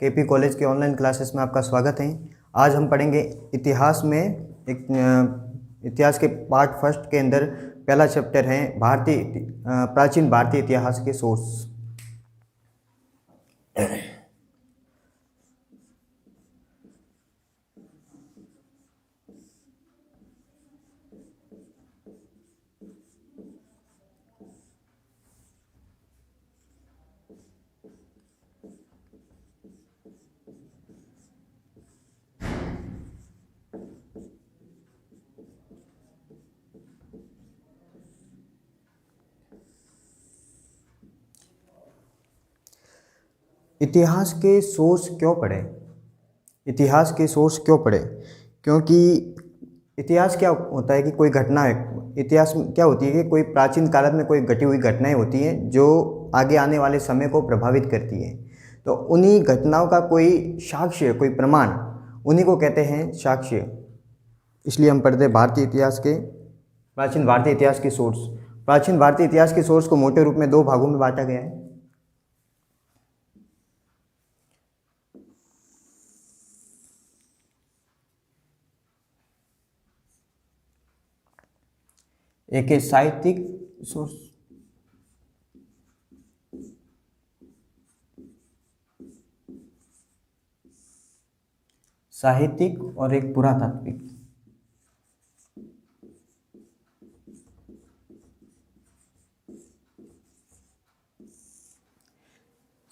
KP college के online classes में आपका स्वागत है। आज हम पढ़ेंगे इतिहास में एक इतिहास के पार्ट फर्स्ट के अंदर पहला चैप्टर है प्राचीन भारतीय इतिहास के सोर्स। इतिहास के सोर्स क्यों पढ़ें? इतिहास के सोर्स क्यों पढ़ें? क्योंकि इतिहास क्या होता है कि कोई घटना है। इतिहास क्या होती है कि कोई प्राचीन काल में कोई घटी हुई घटनाएं होती हैं जो आगे आने वाले समय को प्रभावित करती हैं। तो उन्हीं घटनाओं का कोई साक्ष्य, कोई प्रमाण, उन्हीं को कहते हैं साक्ष्य। इसलिए हम पढ़ते हैं प्राचीन भारतीय इतिहास के सोर्स। प्राचीन भारतीय इतिहास के सोर्स को मोटे रूप में दो भागों में बांटा गया है। एक है साहित्यिक सोर्स, साहित्यिक और एक पुरातात्विक।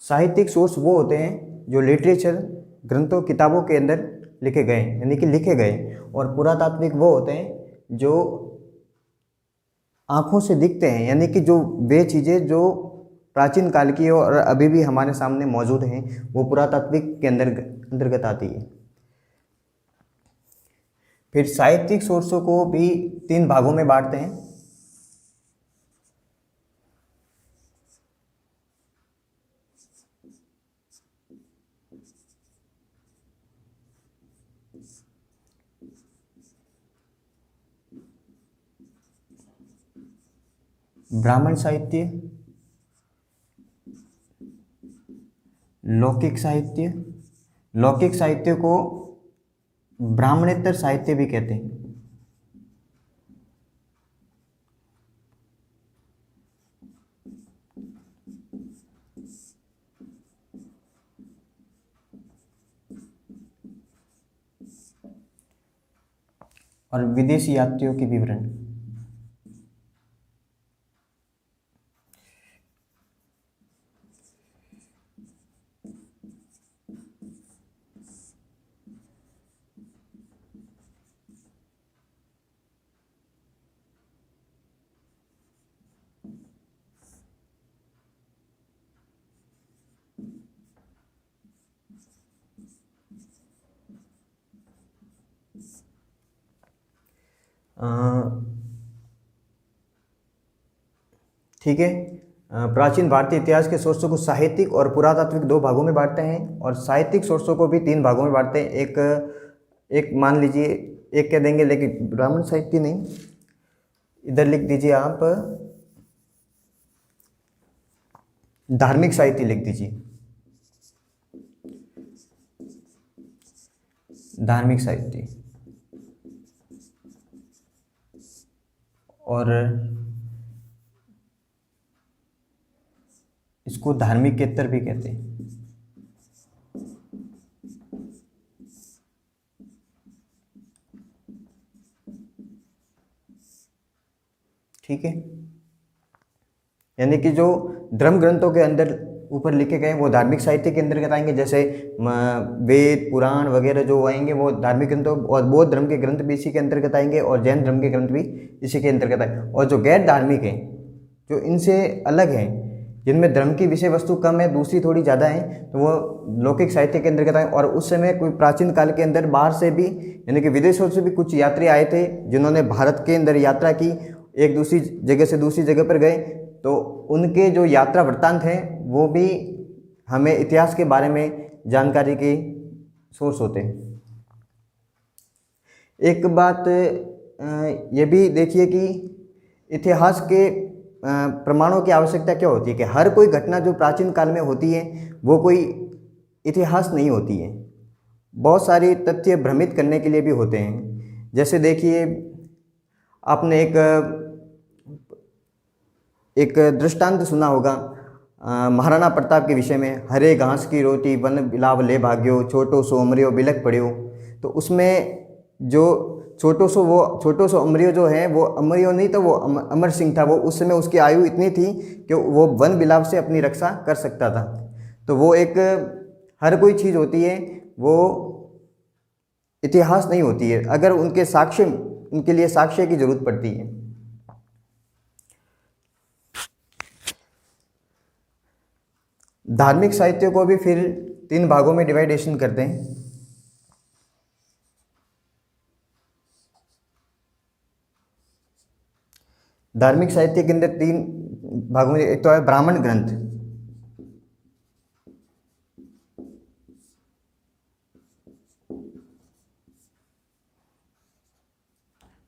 साहित्यिक सोर्स वो होते हैं जो लिटरेचर, ग्रंथों, किताबों के अंदर लिखे गए यानी कि लिखे गए, और पुरातात्विक वो होते हैं जो आँखों से दिखते हैं, यानी कि जो वे चीज़ें जो प्राचीन काल की और अभी भी हमारे सामने मौजूद हैं, वो पुरातात्विक के अंतर्गत आती है। फिर साहित्यिक सोर्सों को भी तीन भागों में बांटते हैं। ब्राह्मण साहित्य, लौकिक साहित्य। लौकिक साहित्य को ब्राह्मणेतर साहित्य भी कहते हैं। और विदेशी यात्रियों के विवरण। ठीक है। प्राचीन भारतीय इतिहास के सोर्सों को साहित्यिक और पुरातात्विक दो भागों में बांटते हैं, और साहित्यिक सोर्सों को भी तीन भागों में बांटते हैं। एक मान लीजिए, एक कह देंगे, लेकिन ब्राह्मण साहित्य नहीं, इधर लिख दीजिए आप धार्मिक साहित्य लिख दीजिए। धार्मिक साहित्य और इसको धार्मिकेतर भी कहते हैं। ठीक है, यानी कि जो धर्म ग्रंथों के अंदर ऊपर लिखे गए वो धार्मिक साहित्य के अंतर्गत आएंगे, जैसे वेद, पुराण वगैरह जो आएंगे वो धार्मिक ग्रंथों, और बौद्ध धर्म के ग्रंथ भी इसी के अंतर्गत आएंगे, और जैन धर्म के ग्रंथ भी इसी के अंतर्गत आएंगे। और जो गैर धार्मिक हैं, जो इनसे अलग हैं, जिनमें धर्म की विषय वस्तु कम है, दूसरी थोड़ी ज़्यादा है, तो वो लौकिक साहित्य के अंतर्गत आए। और उस समय कोई प्राचीन काल के अंदर बाहर से भी, यानी कि विदेशों से भी कुछ यात्री आए थे जिन्होंने भारत के अंदर यात्रा की, एक दूसरी जगह से दूसरी जगह पर गए, तो उनके जो यात्रा वृत्तांत हैं वो भी हमें इतिहास के बारे में जानकारी के सोर्स होते हैं। एक बात ये भी देखिए कि इतिहास के प्रमाणों की आवश्यकता क्या होती है, कि हर कोई घटना जो प्राचीन काल में होती है वो कोई इतिहास नहीं होती है। बहुत सारी तथ्य भ्रमित करने के लिए भी होते हैं। जैसे देखिए, आपने एक दृष्टांत सुना होगा महाराणा प्रताप के विषय में, हरे घास की रोटी वन बिलाव ले भाग्यो, छोटो सो अमरियो बिलख पड़ियो। तो उसमें जो छोटो सो अमरियो जो है, वो अमरियो नहीं तो वो अमर सिंह था। वो उस समय उसकी आयु इतनी थी कि वो वन बिलाव से अपनी रक्षा कर सकता था। तो वो एक, हर कोई चीज़ होती है वो इतिहास नहीं होती है, अगर उनके लिए साक्ष्य की जरूरत पड़ती है। धार्मिक साहित्य को भी फिर 3 भागों में डिवाइडेशन करते हैं। धार्मिक साहित्य के अंदर 3 भागों में, एक तो है ब्राह्मण ग्रंथ।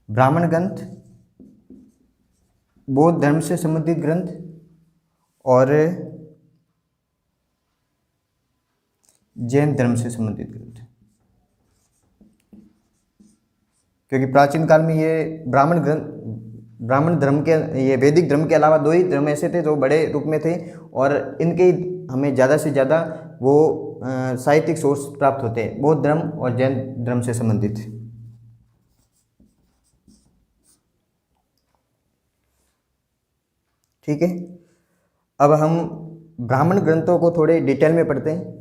ब्राह्मण ग्रंथ, बौद्ध धर्म से संबंधित ग्रंथ और जैन धर्म से संबंधित ग्रंथ। क्योंकि प्राचीन काल में ये ब्राह्मण धर्म के, ये वैदिक धर्म के अलावा 2 ही धर्म ऐसे थे जो बड़े रूप में थे, और इनके हमें ज़्यादा से ज़्यादा वो साहित्यिक सोर्स प्राप्त होते हैं, बौद्ध धर्म और जैन धर्म से संबंधित। ठीक है, अब हम ब्राह्मण ग्रंथों को थोड़े डिटेल में पढ़ते हैं।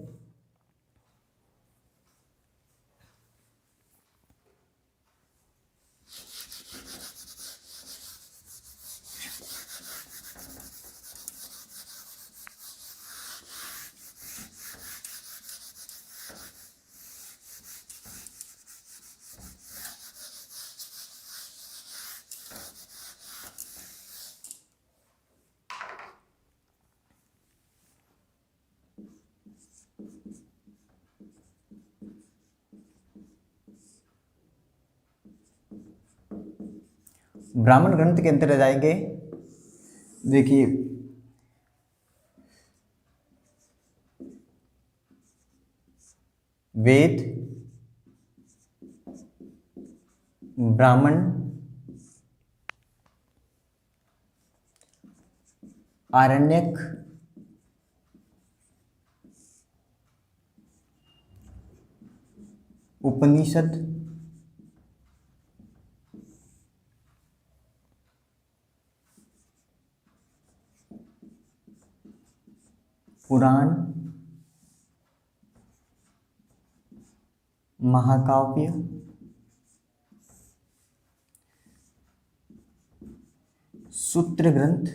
ब्राह्मण ग्रंथ के अंतर्गत आएंगे। देखिए, वेद, ब्राह्मण, आरण्यक, उपनिषद, पुराण, महाकाव्य, सूत्र ग्रंथ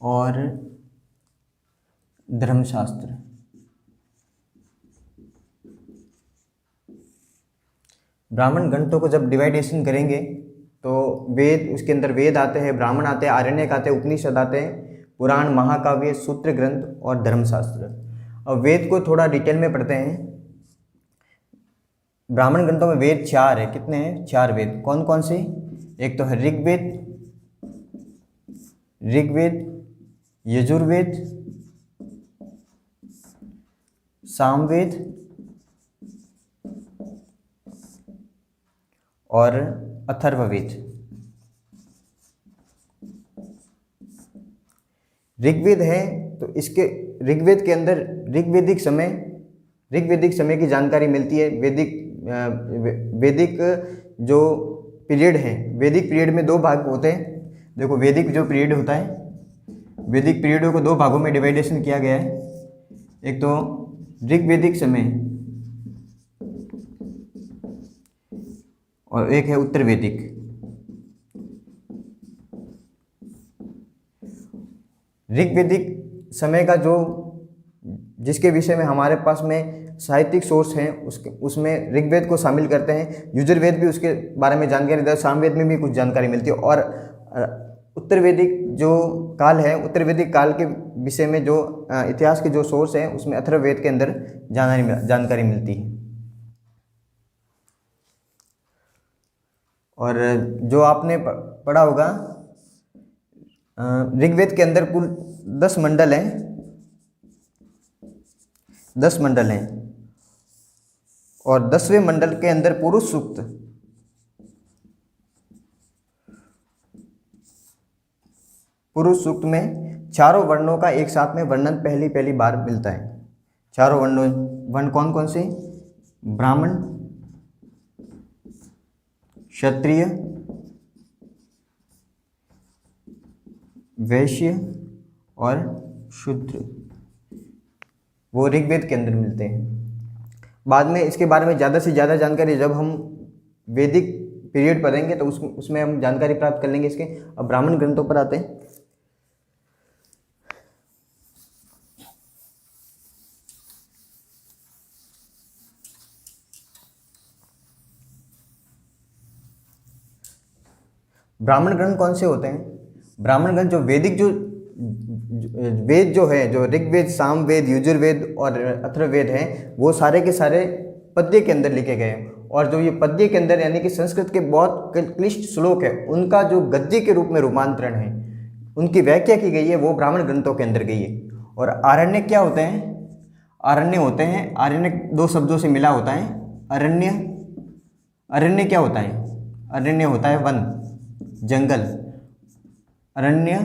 और धर्मशास्त्र। ब्राह्मण ग्रंथों को जब डिवाइडेशन करेंगे तो वेद, उसके अंदर वेद आते हैं, ब्राह्मण आते हैं, आरण्यक आते हैं, उपनिषद आते हैं, पुराण, महाकाव्य, सूत्र ग्रंथ और धर्मशास्त्र। अब वेद को थोड़ा डिटेल में पढ़ते हैं। ब्राह्मण ग्रंथों में वेद 4 है। कितने हैं? 4 वेद। कौन कौन से? एक तो है ऋग्वेद, यजुर्वेद, सामवेद और अथर्ववेद। ऋग्वेद है तो इसके ऋग्वेद के अंदर ऋग्वेदिक समय की जानकारी मिलती है। वैदिक जो पीरियड है, वैदिक पीरियड में 2 भाग होते हैं। देखो, वैदिक जो पीरियड होता है, वैदिक पीरियडों को 2 भागों में डिवाइडेशन किया गया है। एक तो ऋग्वेदिक समय और एक है उत्तर वैदिक। ऋग्वेदिक समय का जिसके विषय में हमारे पास में साहित्यिक सोर्स हैं, उसमें ऋग्वेद को शामिल करते हैं। यजुर्वेद भी उसके बारे में जानकारी देता है, सामवेद में भी कुछ जानकारी मिलती है। और उत्तर वैदिक जो काल है, उत्तर वैदिक काल के विषय में जो इतिहास के जो सोर्स हैं, उसमें अथर्ववेद के अंदर जानकारी मिलती है। और जो आपने पढ़ा होगा, ऋग्वेद के अंदर कुल 10 मंडल हैं। 10 मंडल हैं और 10वें मंडल के अंदर पुरुष सूक्त, पुरुष सूक्त में चारों वर्णों का एक साथ में वर्णन पहली पहली बार मिलता है। चारों वर्ण कौन कौन से? ब्राह्मण, क्षत्रिय, वैश्य और शूद्र, वो ऋग्वेद के अंदर मिलते हैं। बाद में इसके बारे में ज़्यादा से ज़्यादा जानकारी जब हम वैदिक पीरियड पढ़ेंगे तो उसमें हम जानकारी प्राप्त कर लेंगे इसके। अब ब्राह्मण ग्रंथों पर आते हैं। ब्राह्मण ग्रंथ कौन से होते हैं? ब्राह्मण ग्रंथ जो वैदिक वेद जो है, जो ऋग्वेद, सामवेद, यजुर्वेद और अथर्ववेद हैं, वो सारे के सारे पद्य के अंदर लिखे गए हैं। और जो ये पद्य के अंदर यानी कि संस्कृत के बहुत क्लिष्ट श्लोक है, उनका जो गद्य के रूप में रूपांतरण है, उनकी व्याख्या की गई है, वो ब्राह्मण ग्रंथों के अंदर गई है। और आरण्य क्या होते हैं? आरण्य होते हैं, आरण्य दो शब्दों से मिला होता है। अरण्य, अरण्य क्या होता है? अरण्य होता है वन, जंगल। अरण्य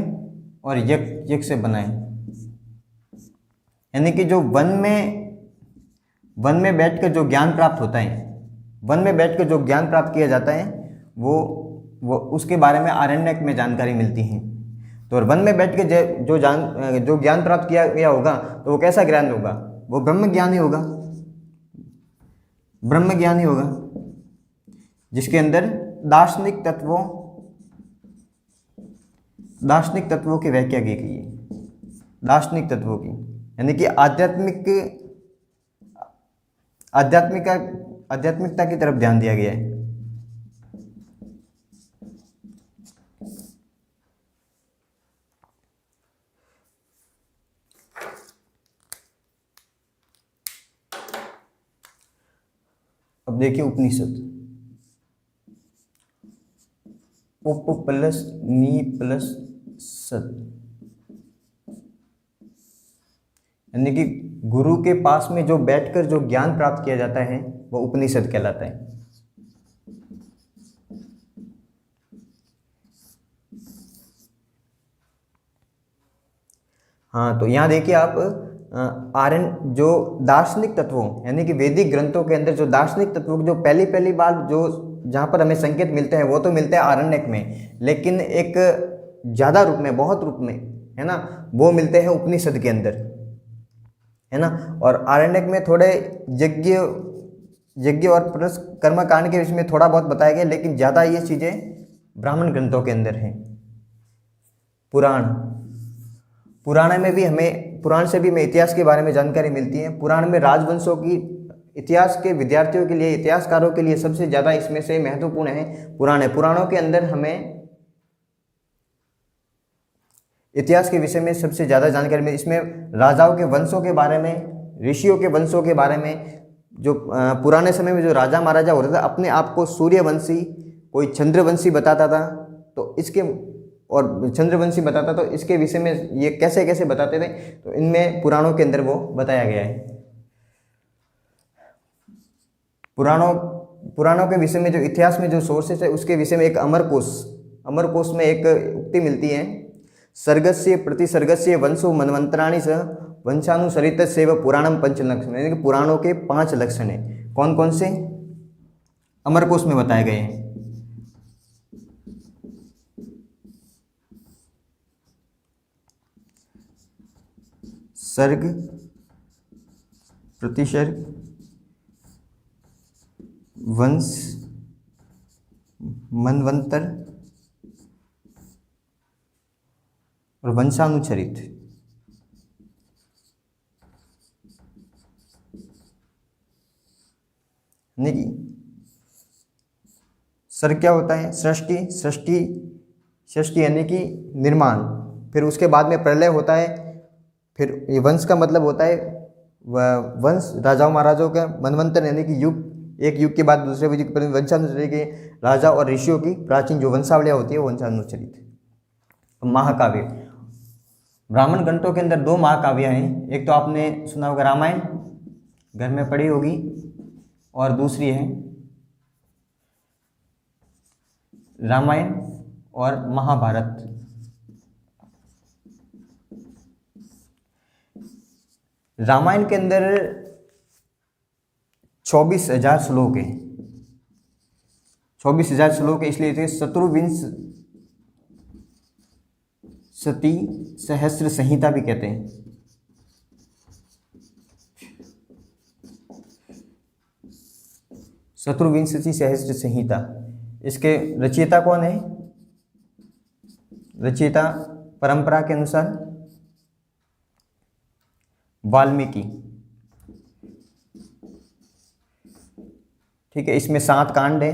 और यज्ञ से बना है, यानी कि जो वन में बैठकर जो ज्ञान प्राप्त होता है, वन में बैठकर जो ज्ञान प्राप्त किया जाता है, वो उसके बारे में आरण्यक में जानकारी मिलती है। तो वन में बैठ के जो ज्ञान प्राप्त किया गया होगा तो वो कैसा ज्ञान होगा? वो ब्रह्म ज्ञान ही होगा, ब्रह्म ज्ञान ही होगा, जिसके अंदर दार्शनिक तत्वों की व्याख्या की गई है। दार्शनिक तत्वों की यानी कि आध्यात्मिकता की तरफ ध्यान दिया गया है। अब देखिए उपनिषद, उप प्लस नी प्लस सद, यानी कि गुरु के पास में जो बैठकर जो ज्ञान प्राप्त किया जाता है वो उपनिषद कहलाता है। हाँ, तो यहाँ देखिए आप जो दार्शनिक तत्वों यानी कि वैदिक ग्रंथों के अंदर जो दार्शनिक तत्वों जो पहली बार जो जहाँ पर हमें संकेत मिलते हैं वो तो मिलते हैं आरण्यक में, लेकिन एक ज़्यादा रूप में, बहुत रूप में, है ना, वो मिलते हैं उपनिषद के अंदर, है ना। और आरण्यक में थोड़े यज्ञ और प्लस कर्मकांड के विषय में थोड़ा बहुत बताया गया, लेकिन ज़्यादा ये चीज़ें ब्राह्मण ग्रंथों के अंदर हैं। पुराण से भी हमें इतिहास के बारे में जानकारी मिलती है। पुराण में राजवंशों की इतिहास के विद्यार्थियों के लिए, इतिहासकारों के लिए सबसे ज़्यादा इसमें से महत्वपूर्ण है पुराण है। पुराणों के अंदर हमें इतिहास के विषय में सबसे ज़्यादा जानकारी मिलती है। इसमें राजाओं के वंशों के बारे में, ऋषियों के वंशों के बारे में, जो पुराने समय में जो राजा महाराजा होता था अपने आप को सूर्यवंशी, कोई चंद्रवंशी बताता था, तो इसके और चंद्रवंशी बताता, तो इसके विषय में ये कैसे कैसे बताते थे, तो इनमें पुराणों के अंदर वो बताया गया है। पुराणों के विषय में जो इतिहास में जो सोर्सेस है उसके विषय में एक अमरकोश में एक उक्ति मिलती है, सर्गस्य प्रतिसर्गस्य वंशो मनवंतराणि स वंशानुसरितस्यैव पुराणम पंचलक्षण, यानी कि पुराणों के 5 लक्षण हैं। कौन कौन से? अमरकोश में बताए गए हैं। सर्ग, प्रतिसर्ग, वंश, मनवंतर और वंशानुचरित। नहीं, सर्ग क्या होता है? सृष्टि यानी कि निर्माण, फिर उसके बाद में प्रलय होता है, फिर ये वंश का मतलब होता है वंश, राजाओं महाराजाओं का, मनवंतर यानी कि युग, एक युग के बाद दूसरे युग पर, वंशानुचरित के राजा और ऋषियों की प्राचीन जो वंशावलियाँ होती है वो वंशानुचरित। महाकाव्य, ब्राह्मण ग्रंथों के अंदर 2 महाकाव्य हैं। एक तो आपने सुना होगा रामायण, घर में पड़ी होगी, और दूसरी है रामायण और महाभारत। रामायण के अंदर 24,000 श्लोक है। 24,000 श्लोक है, इसलिए इसे शतुर्विंशति सहस्त्र संहिता भी कहते हैं। शतुर्विंशति सहस्त्र संहिता। इसके रचयिता कौन है? रचयिता परंपरा के अनुसार वाल्मीकि। ठीक है, इसमें 7 कांड है।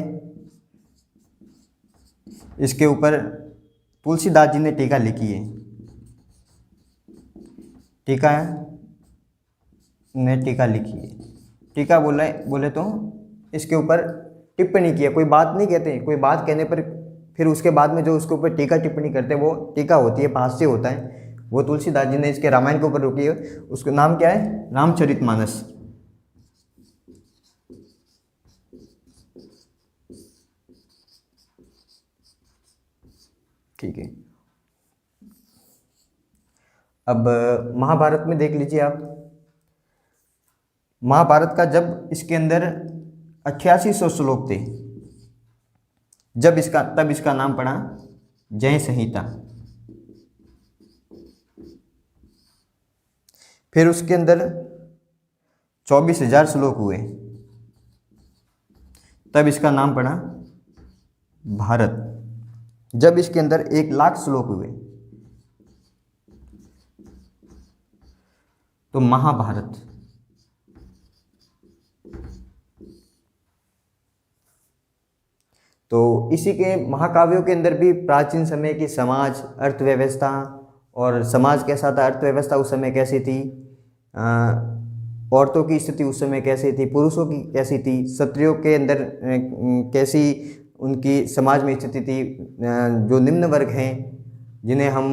इसके ऊपर तुलसीदास जी ने टीका लिखी है। टीका लिखी है। टीका बोले तो इसके ऊपर टिप्पणी किया। कोई बात नहीं कहते, कोई बात कहने पर फिर उसके बाद में जो उसके ऊपर टीका टिप्पणी करते हैं वो टीका होती है, भाष्य होता है। वो तुलसीदास जी ने इसके रामायण के ऊपर रुकी है। उसका नाम क्या है? रामचरितमानस। ठीक है, अब महाभारत में देख लीजिए आप। महाभारत का जब इसके अंदर 8800 श्लोक थे, तब इसका नाम पड़ा जय संहिता। फिर उसके अंदर 24,000 श्लोक हुए, तब इसका नाम पड़ा भारत। जब इसके अंदर 1,00,000 श्लोक हुए तो महाभारत। तो इसी के महाकाव्यों के अंदर भी प्राचीन समय की समाज, अर्थव्यवस्था, और समाज कैसा था, अर्थव्यवस्था उस समय कैसी थी, औरतों की स्थिति उस समय कैसी थी, पुरुषों की कैसी थी, क्षत्रियों के अंदर कैसी उनकी समाज में स्थिति थी, जो निम्न वर्ग हैं जिन्हें हम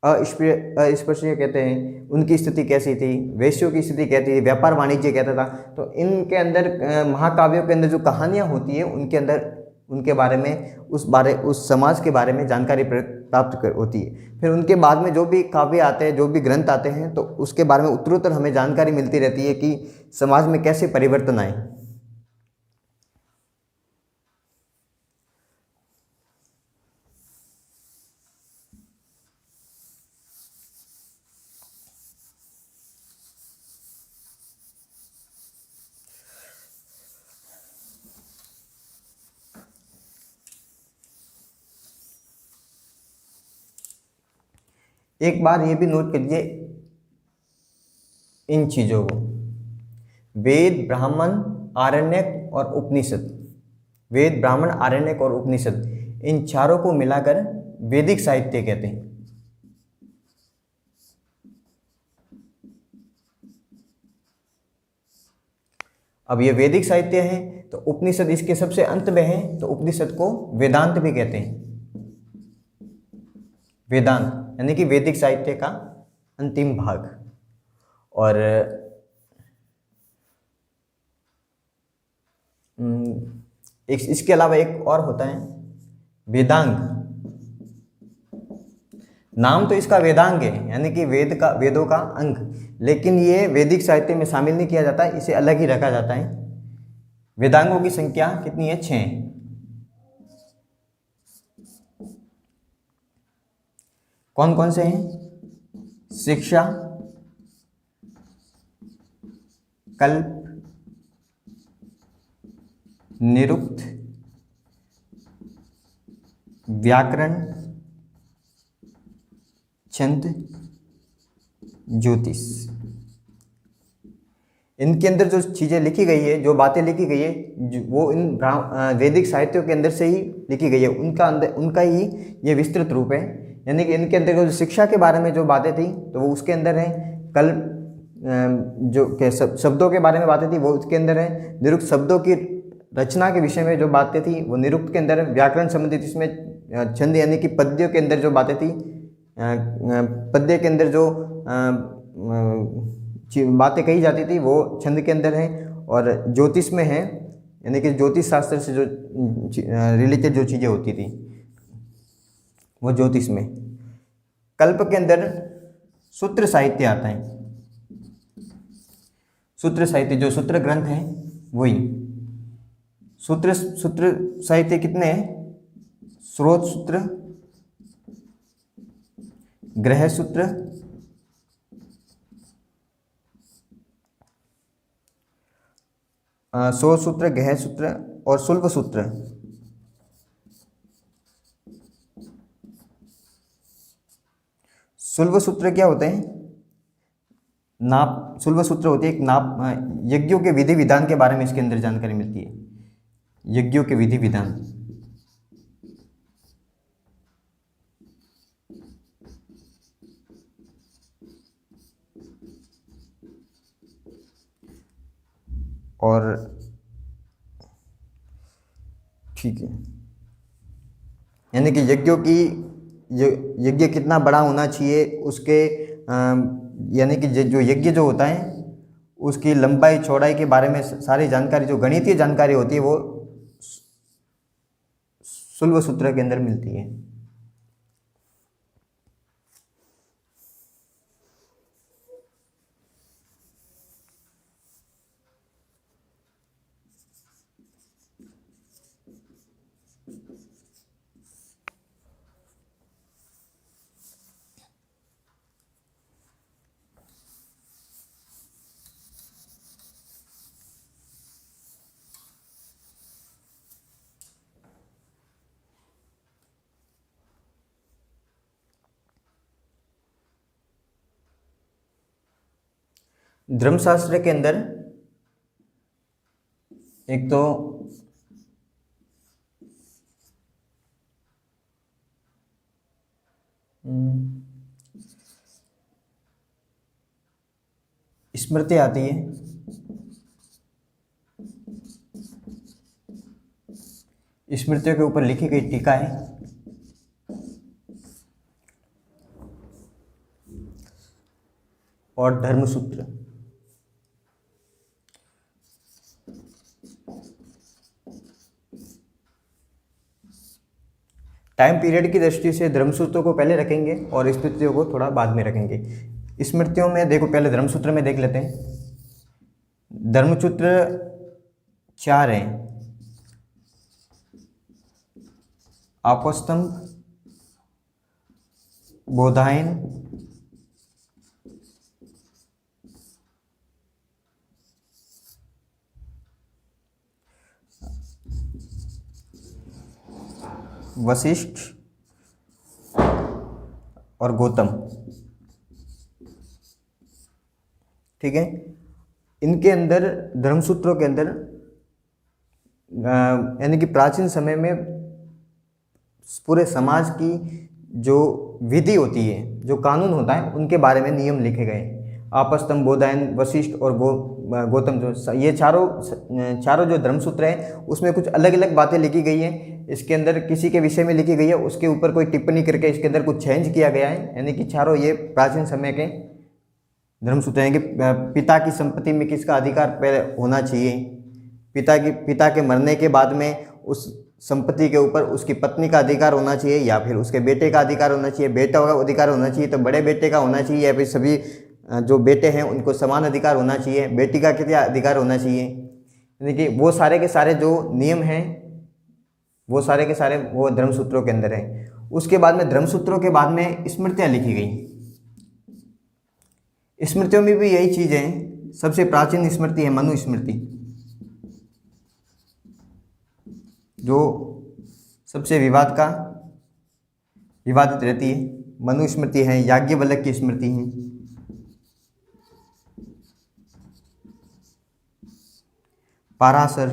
अस्पृश्य कहते हैं, उनकी स्थिति कैसी थी, वैश्यों की स्थिति कैसी थी, व्यापार वाणिज्य कहता था। तो इनके अंदर महाकाव्यों के अंदर जो कहानियाँ होती हैं उनके अंदर उनके बारे में उस समाज के बारे में जानकारी प्राप्त होती है। फिर उनके बाद में जो भी काव्य आते हैं, जो भी ग्रंथ आते हैं, तो उसके बारे में उत्तरोत्तर हमें जानकारी मिलती रहती है कि समाज में कैसे परिवर्तन आए। एक बार ये भी नोट कीजिए इन चीज़ों को, वेद, ब्राह्मण, आरण्यक और उपनिषद। वेद, ब्राह्मण, आरण्यक और उपनिषद, इन चारों को मिलाकर वैदिक साहित्य कहते हैं। अब ये वैदिक साहित्य है, तो उपनिषद इसके सबसे अंत में है, तो उपनिषद को वेदांत भी कहते हैं। वेदांत यानी कि वैदिक साहित्य का अंतिम भाग। और इसके अलावा एक और होता है वेदांग। नाम तो इसका वेदांग है, यानी कि वेदों का अंग, लेकिन ये वैदिक साहित्य में शामिल नहीं किया जाता, इसे अलग ही रखा जाता है। वेदांगों की संख्या कितनी है? 6। कौन कौन से हैं? शिक्षा, कल्प, निरुक्त, व्याकरण, छंद, ज्योतिष। इनके अंदर जो चीज़ें लिखी गई है, जो बातें लिखी गई है, वो इन वैदिक साहित्यों के अंदर से ही लिखी गई है। उनका ही ये विस्तृत रूप है। यानी कि इनके अंदर जो शिक्षा के बारे में जो बातें थी तो वो उसके अंदर है। कल्प जो शब्दों के बारे में बातें थी वो उसके अंदर है। निरुक्त शब्दों की रचना के विषय में जो बातें थी वो निरुक्त के अंदर है। व्याकरण संबंधित इसमें छंद यानी कि पद्यों के अंदर जो बातें थी, पद्य के अंदर जो बातें कही जाती थी वो छंद के अंदर है। और ज्योतिष में है, यानी कि ज्योतिष शास्त्र से जो रिलेटेड जो चीज़ें होती थी वो ज्योतिष में। कल्प के अंदर सूत्र साहित्य आता है। सूत्र साहित्य जो सूत्र ग्रंथ है वही सूत्र साहित्य कितने हैं? स्रोत सूत्र, ग्रह सूत्र, स्रोत सूत्र, ग्रह सूत्र और शुल्ब सूत्र। शुल्ब सूत्र क्या होते हैं? नाप। शुल्ब सूत्र होती है एक नाप, यज्ञों के विधि विधान के बारे में इसके अंदर जानकारी मिलती है। यज्ञों के विधि विधान। और ठीक है, यानी कि यज्ञों की यज्ञ कितना बड़ा होना चाहिए उसके, यानी कि जो यज्ञ जो होता है उसकी लंबाई चौड़ाई के बारे में सारी जानकारी, जो गणितीय जानकारी होती है वो शुल्ब सूत्र के अंदर मिलती है। धर्मशास्त्र के अंदर एक तो स्मृति आती है। स्मृतियों के ऊपर लिखी गई टीका है। और धर्मसूत्र। टाइम पीरियड की दृष्टि से धर्मसूत्रों को पहले रखेंगे और स्मृतियों को थोड़ा बाद में रखेंगे। स्मृतियों में देखो, पहले धर्मसूत्र में देख लेते हैं। धर्मसूत्र 4 हैं। आपस्तंभ, बोधायन, वशिष्ठ और गौतम। ठीक है, इनके अंदर धर्मसूत्रों के अंदर यानी कि प्राचीन समय में पूरे समाज की जो विधि होती है, जो कानून होता है, उनके बारे में नियम लिखे गए। आपस्तंभ, बोधायन, वशिष्ठ और गौतम, जो ये चारों जो धर्मसूत्र हैं उसमें कुछ अलग अलग बातें लिखी गई हैं। इसके अंदर किसी के विषय में लिखी गई है, उसके ऊपर कोई टिप्पणी करके इसके अंदर कुछ चेंज किया गया है। यानी कि चारों ये प्राचीन समय के धर्मसूत्र हैं कि पिता की संपत्ति में किसका अधिकार पहले होना चाहिए, पिता के मरने के बाद में उस संपत्ति के ऊपर उसकी पत्नी का अधिकार होना चाहिए या फिर उसके बेटे का अधिकार होना चाहिए। बेटा का अधिकार होना चाहिए तो बड़े बेटे का होना चाहिए या फिर सभी जो बेटे हैं उनको समान अधिकार होना चाहिए। बेटी का कितना अधिकार होना चाहिए, यानी कि वो सारे के सारे जो नियम हैं वो सारे के सारे वो धर्मसूत्रों के अंदर हैं। उसके बाद में धर्मसूत्रों के बाद में स्मृतियाँ लिखी गई। स्मृतियों में भी यही चीज़ है। सबसे प्राचीन स्मृति है मनुस्मृति, जो सबसे विवादित रहती है। मनुस्मृति है, याज्ञवल्क्य की स्मृति है, पाराशर,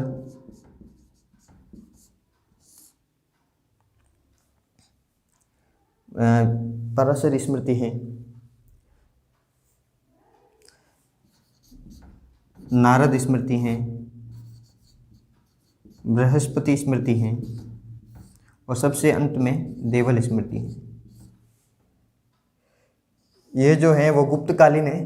पाराशर स्मृति है, नारद स्मृति है, बृहस्पति स्मृति है और सबसे अंत में देवल स्मृति है। ये जो है वो गुप्तकालीन है।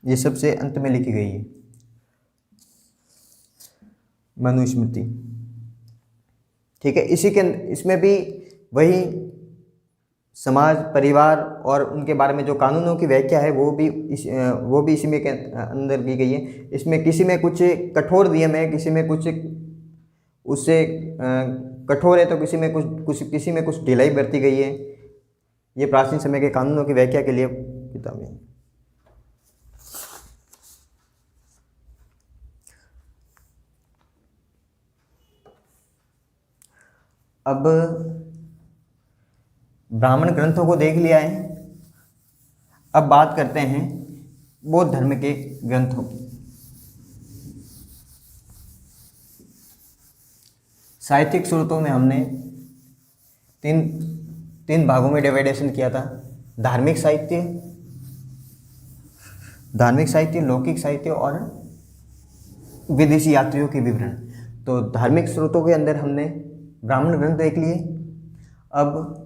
ये सबसे अंत में लिखी गई है मनुस्मृति। ठीक है, इसी के इसमें भी वही समाज, परिवार और उनके बारे में जो कानूनों की व्याख्या है वो भी इसी में के अंदर की गई है। इसमें किसी में कुछ कठोर नियम है, किसी में कुछ उससे कठोर है, तो किसी में कुछ ढिलाई बरती गई है। ये प्राचीन समय के कानूनों की व्याख्या के लिए किताबें हैं। अब ब्राह्मण ग्रंथों को देख लिया है, अब बात करते हैं बौद्ध धर्म के ग्रंथों की। साहित्यिक स्रोतों में हमने तीन भागों में डिवाइडेशन किया था। धार्मिक साहित्य, लौकिक साहित्य और विदेशी यात्रियों के विवरण। तो धार्मिक स्रोतों के अंदर हमने ब्राह्मण ग्रंथ देख लिए। अब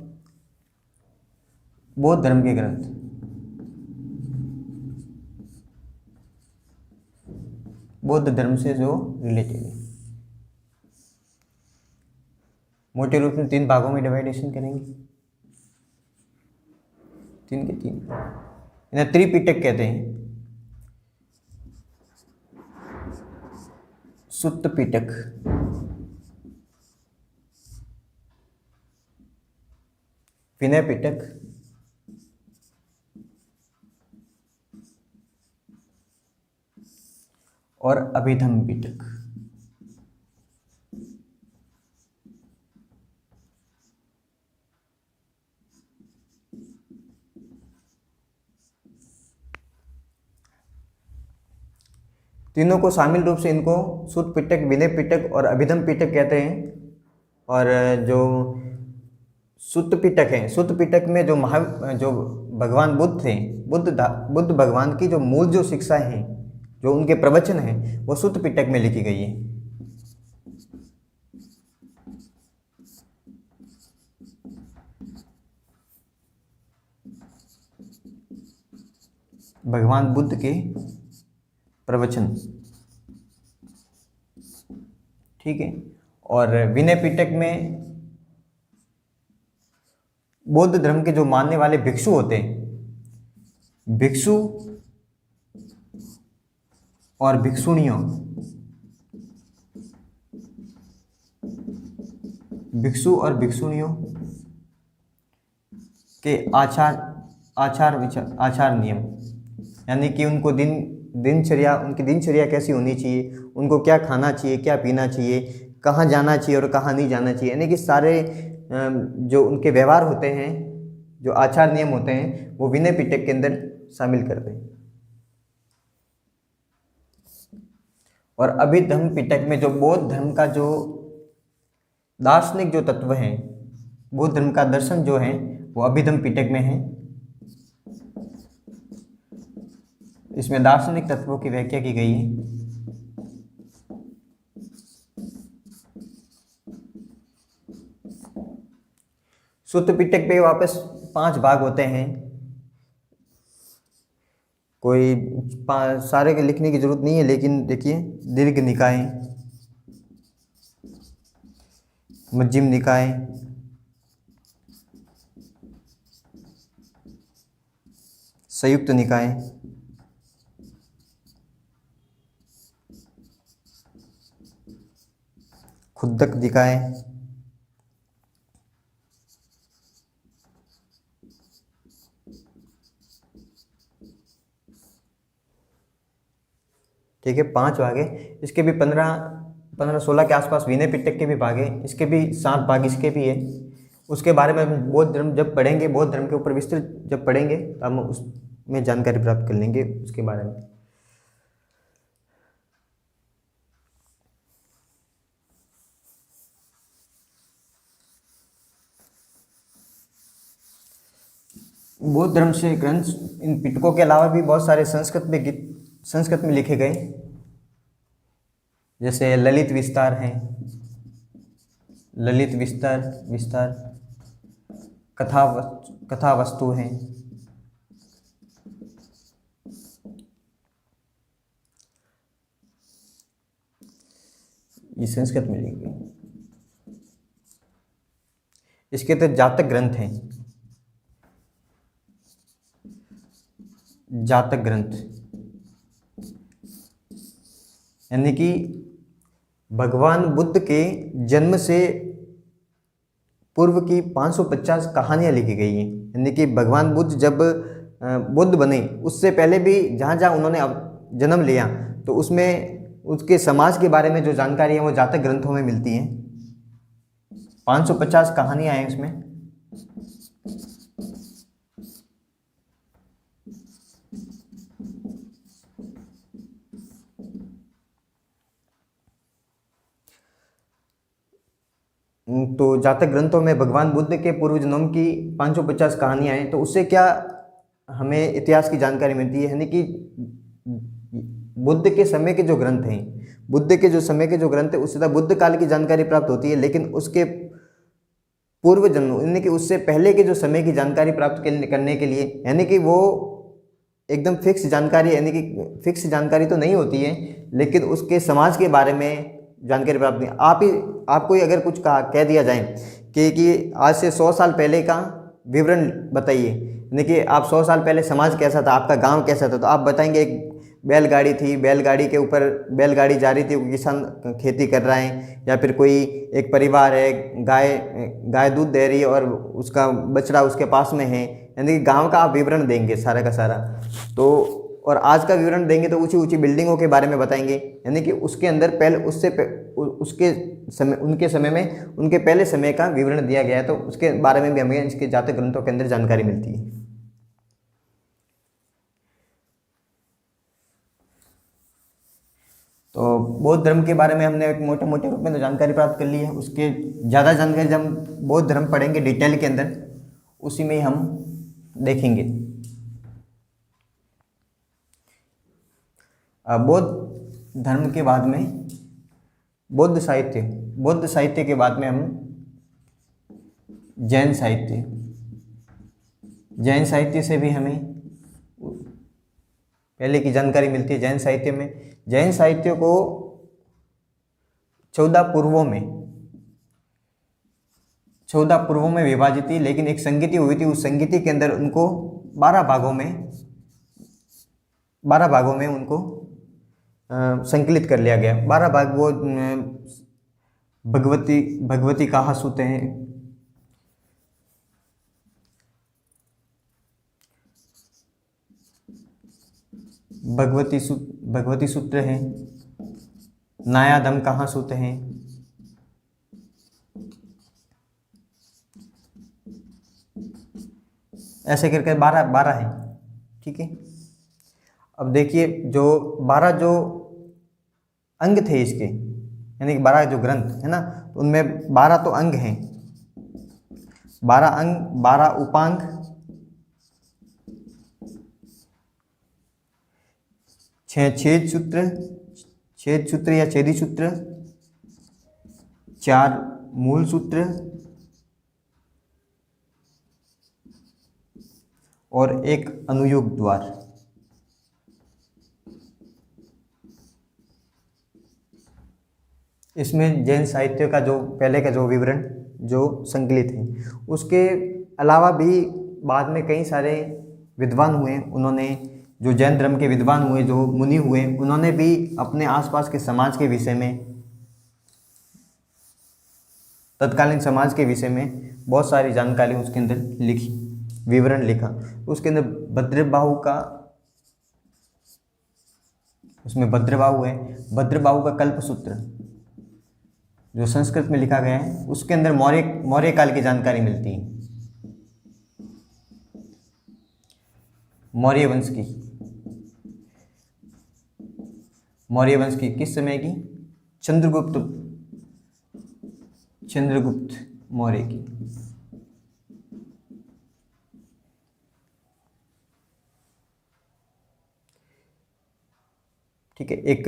बौद्ध धर्म के ग्रंथ, बौद्ध धर्म से जो रिलेटेड है, मोटे रूप में 3 भागों में डिवाइडेशन करेंगे। 3 के 3 इन्हें त्रिपिटक कहते हैं। सुत्त पिटक, विनय पिटक, और अभिधम्म पिटक। तीनों को शामिल रूप से इनको सुत्त पिटक, विनय पिटक और अभिधम्म पिटक कहते हैं। और जो सुत्त पिटक है, सुत्त पिटक में जो भगवान बुद्ध थे, बुद्ध भगवान की जो मूल जो शिक्षाएं हैं, जो उनके प्रवचन हैं, वो सुत्त पिटक में लिखी गई है। भगवान बुद्ध के प्रवचन, ठीक है। और विनय पिटक में बौद्ध धर्म के जो मानने वाले भिक्षु होते हैं, भिक्षु और भिक्षुणियों के आचार नियम, यानी कि उनको उनकी दिनचर्या कैसी होनी चाहिए, उनको क्या खाना चाहिए, क्या पीना चाहिए, कहाँ जाना चाहिए और कहाँ नहीं जाना चाहिए, यानी कि सारे जो उनके व्यवहार होते हैं, जो आचार नियम होते हैं, वो विनय पिटक के अंदर शामिल करते हैं। और अभिधम्म पिटक में जो बौद्ध धर्म का जो दार्शनिक जो तत्व है, बौद्ध धर्म का दर्शन जो है, वो अभिधम्म पिटक में है। इसमें दार्शनिक तत्वों की व्याख्या की गई है। सुत्त पिटक पे वापस 5 भाग होते हैं। कोई सारे के लिखने की जरूरत नहीं है, लेकिन देखिए, दीर्घ निकाय, मध्यम निकाय, संयुक्त निकाय, खुद्दक निकाय, ठीक है, 5 भाग है। इसके भी 15-16 के आसपास विनय पिटक के भी भाग है, इसके भी 7 भाग इसके भी है। उसके बारे में हम बौद्ध धर्म जब पढ़ेंगे, बौद्ध धर्म के ऊपर विस्तृत जब पढ़ेंगे, तो हम उसमें जानकारी प्राप्त कर लेंगे उसके बारे में। बौद्ध धर्म से ग्रंथ, इन पिटकों के अलावा भी बहुत सारे संस्कृत में लिखे गए, जैसे ललित विस्तार हैं, ललित विस्तार, कथा वस्तु हैं, ये संस्कृत में लिखी गई। इसके तो जातक ग्रंथ हैं, जातक ग्रंथ, यानी कि भगवान बुद्ध के जन्म से पूर्व की 550 कहानियाँ लिखी गई हैं। यानी कि भगवान बुद्ध जब बुद्ध बने उससे पहले भी जहाँ जहाँ उन्होंने जन्म लिया तो उसमें उसके समाज के बारे में जो जानकारी है वो जातक ग्रंथों में मिलती हैं। 550 कहानियाँ हैं उसमें। तो जातक ग्रंथों में भगवान बुद्ध के पूर्व जन्म की 550 कहानियाँ हैं। तो उससे क्या हमें इतिहास की जानकारी मिलती है, यानी कि बुद्ध के समय के जो ग्रंथ हैं, बुद्ध के जो समय के जो ग्रंथ है उससे तो बुद्ध काल की जानकारी प्राप्त होती है, लेकिन उसके पूर्व जन्म यानी कि उससे पहले के जो समय की जानकारी प्राप्त करने के लिए, यानी कि वो एकदम फिक्स जानकारी, यानी कि फिक्स जानकारी तो नहीं होती है, लेकिन उसके समाज के बारे में जानकारी प्राप्त नहीं। आपको ही अगर कुछ कह दिया जाए कि आज से 100 साल पहले का विवरण बताइए, यानी कि आप 100 साल पहले समाज कैसा था, आपका गांव कैसा था, तो आप बताएंगे एक बैलगाड़ी थी, बैलगाड़ी के ऊपर बैलगाड़ी जा रही थी, किसान खेती कर रहा है, या फिर कोई एक परिवार है, गाय दूध दे रही है और उसका बछड़ा उसके पास में है, यानी कि गांव का आप विवरण देंगे सारा का सारा। तो और आज का विवरण देंगे तो ऊंची ऊंची बिल्डिंगों के बारे में बताएंगे, यानी कि उसके अंदर पहले उसके समय, उनके समय में उनके पहले समय का विवरण दिया गया है। तो उसके बारे में भी हमें इसके जातक ग्रंथों के अंदर जानकारी मिलती है। तो बौद्ध धर्म के बारे में हमने एक मोटे मोटे रूप में तो जानकारी प्राप्त कर ली है। उसके ज़्यादा जानकारी जब हम बौद्ध धर्म पढ़ेंगे डिटेल के अंदर, उसी में हम देखेंगे। बौद्ध धर्म के बाद में बौद्ध साहित्य के बाद में हम जैन साहित्य से भी हमें पहले की जानकारी मिलती है। जैन साहित्य को 14 पूर्वों में विभाजित थी, लेकिन एक संगीति हुई थी, उस संगीति के अंदर उनको 12 भागों में उनको संकलित कर लिया गया। 12 भाग वो भगवती कहा सूत्र हैं, भगवती सूत्र हैं, नायादम कहा सूत्र हैं, ऐसे करके 12 हैं। ठीक है, अब देखिए जो 12 जो अंग थे इसके, यानी कि 12 जो ग्रंथ है ना, तो उनमें 12 तो अंग हैं, 12 अंग, 12 उपांग, 6 छेद सूत्र या छेदी सूत्र, 4 मूल सूत्र और 1 अनुयुक्त द्वार। इसमें जैन साहित्य का जो पहले का जो विवरण जो संकलित है, उसके अलावा भी बाद में कई सारे विद्वान हुए, उन्होंने जो जैन धर्म के विद्वान हुए, जो मुनि हुए, उन्होंने भी अपने आसपास के समाज के विषय में, तत्कालीन समाज के विषय में बहुत सारी जानकारी उसके अंदर लिखी, विवरण लिखा। उसके अंदर भद्रबाहु का, उसमें भद्रबाहु है, भद्रबाहु का कल्पसूत्र जो संस्कृत में लिखा गया है, उसके अंदर मौर्य काल की जानकारी मिलती है, मौर्य वंश की किस समय की? चंद्रगुप्त मौर्य की। ठीक है, एक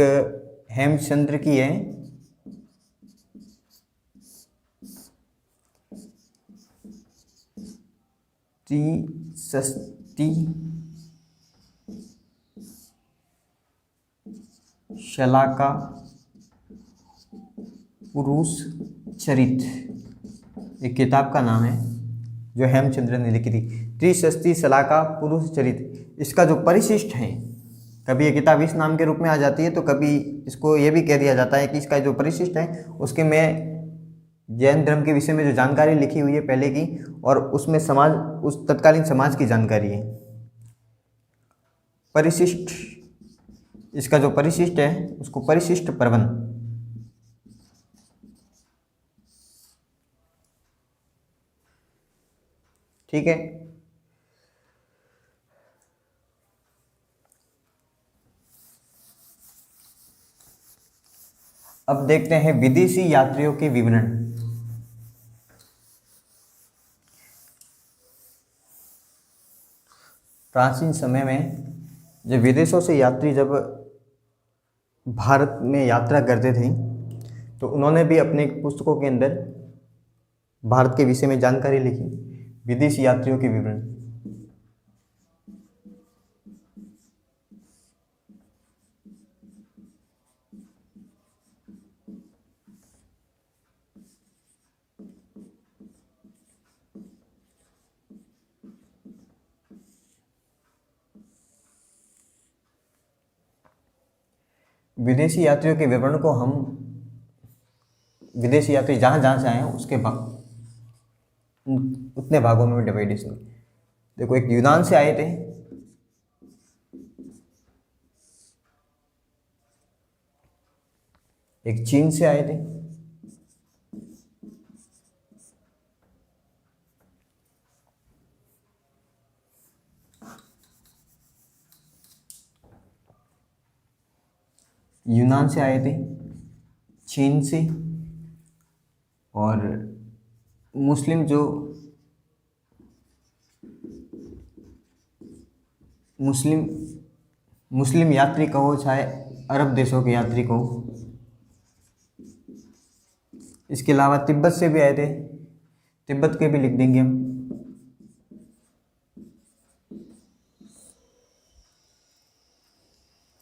हेमचंद्र की है, षष्ठी शलाका पुरुष चरित, एक किताब का नाम है जो हेमचंद्र ने लिखी थी। त्रिशस्ती शलाका पुरुष चरित, इसका जो परिशिष्ट है, कभी ये किताब इस नाम के रूप में आ जाती है तो कभी इसको ये भी कह दिया जाता है कि इसका जो परिशिष्ट है उसके में जैन धर्म के विषय में जो जानकारी लिखी हुई है पहले की, और उसमें समाज, उस तत्कालीन समाज की जानकारी है। परिशिष्ट, इसका जो परिशिष्ट है उसको परिशिष्ट प्रबंध, ठीक है। अब देखते हैं विदेशी यात्रियों के विवरण। प्राचीन समय में जब विदेशों से यात्री जब भारत में यात्रा करते थे तो उन्होंने भी अपने पुस्तकों के अंदर भारत के विषय में जानकारी लिखी, विदेशी यात्रियों के विवरण। विदेशी यात्रियों के विवरण को हम विदेशी यात्री जहाँ जहाँ से आए हैं उसके उतने भागों में डिवाइडेशन। देखो, एक यूनान से आए थे, एक चीन से आए थे, यूनान से आए थे, चीन से, और मुस्लिम जो मुस्लिम यात्री कहो चाहे अरब देशों के यात्री कहो। इसके अलावा तिब्बत से भी आए थे, तिब्बत के भी लिख देंगे हम।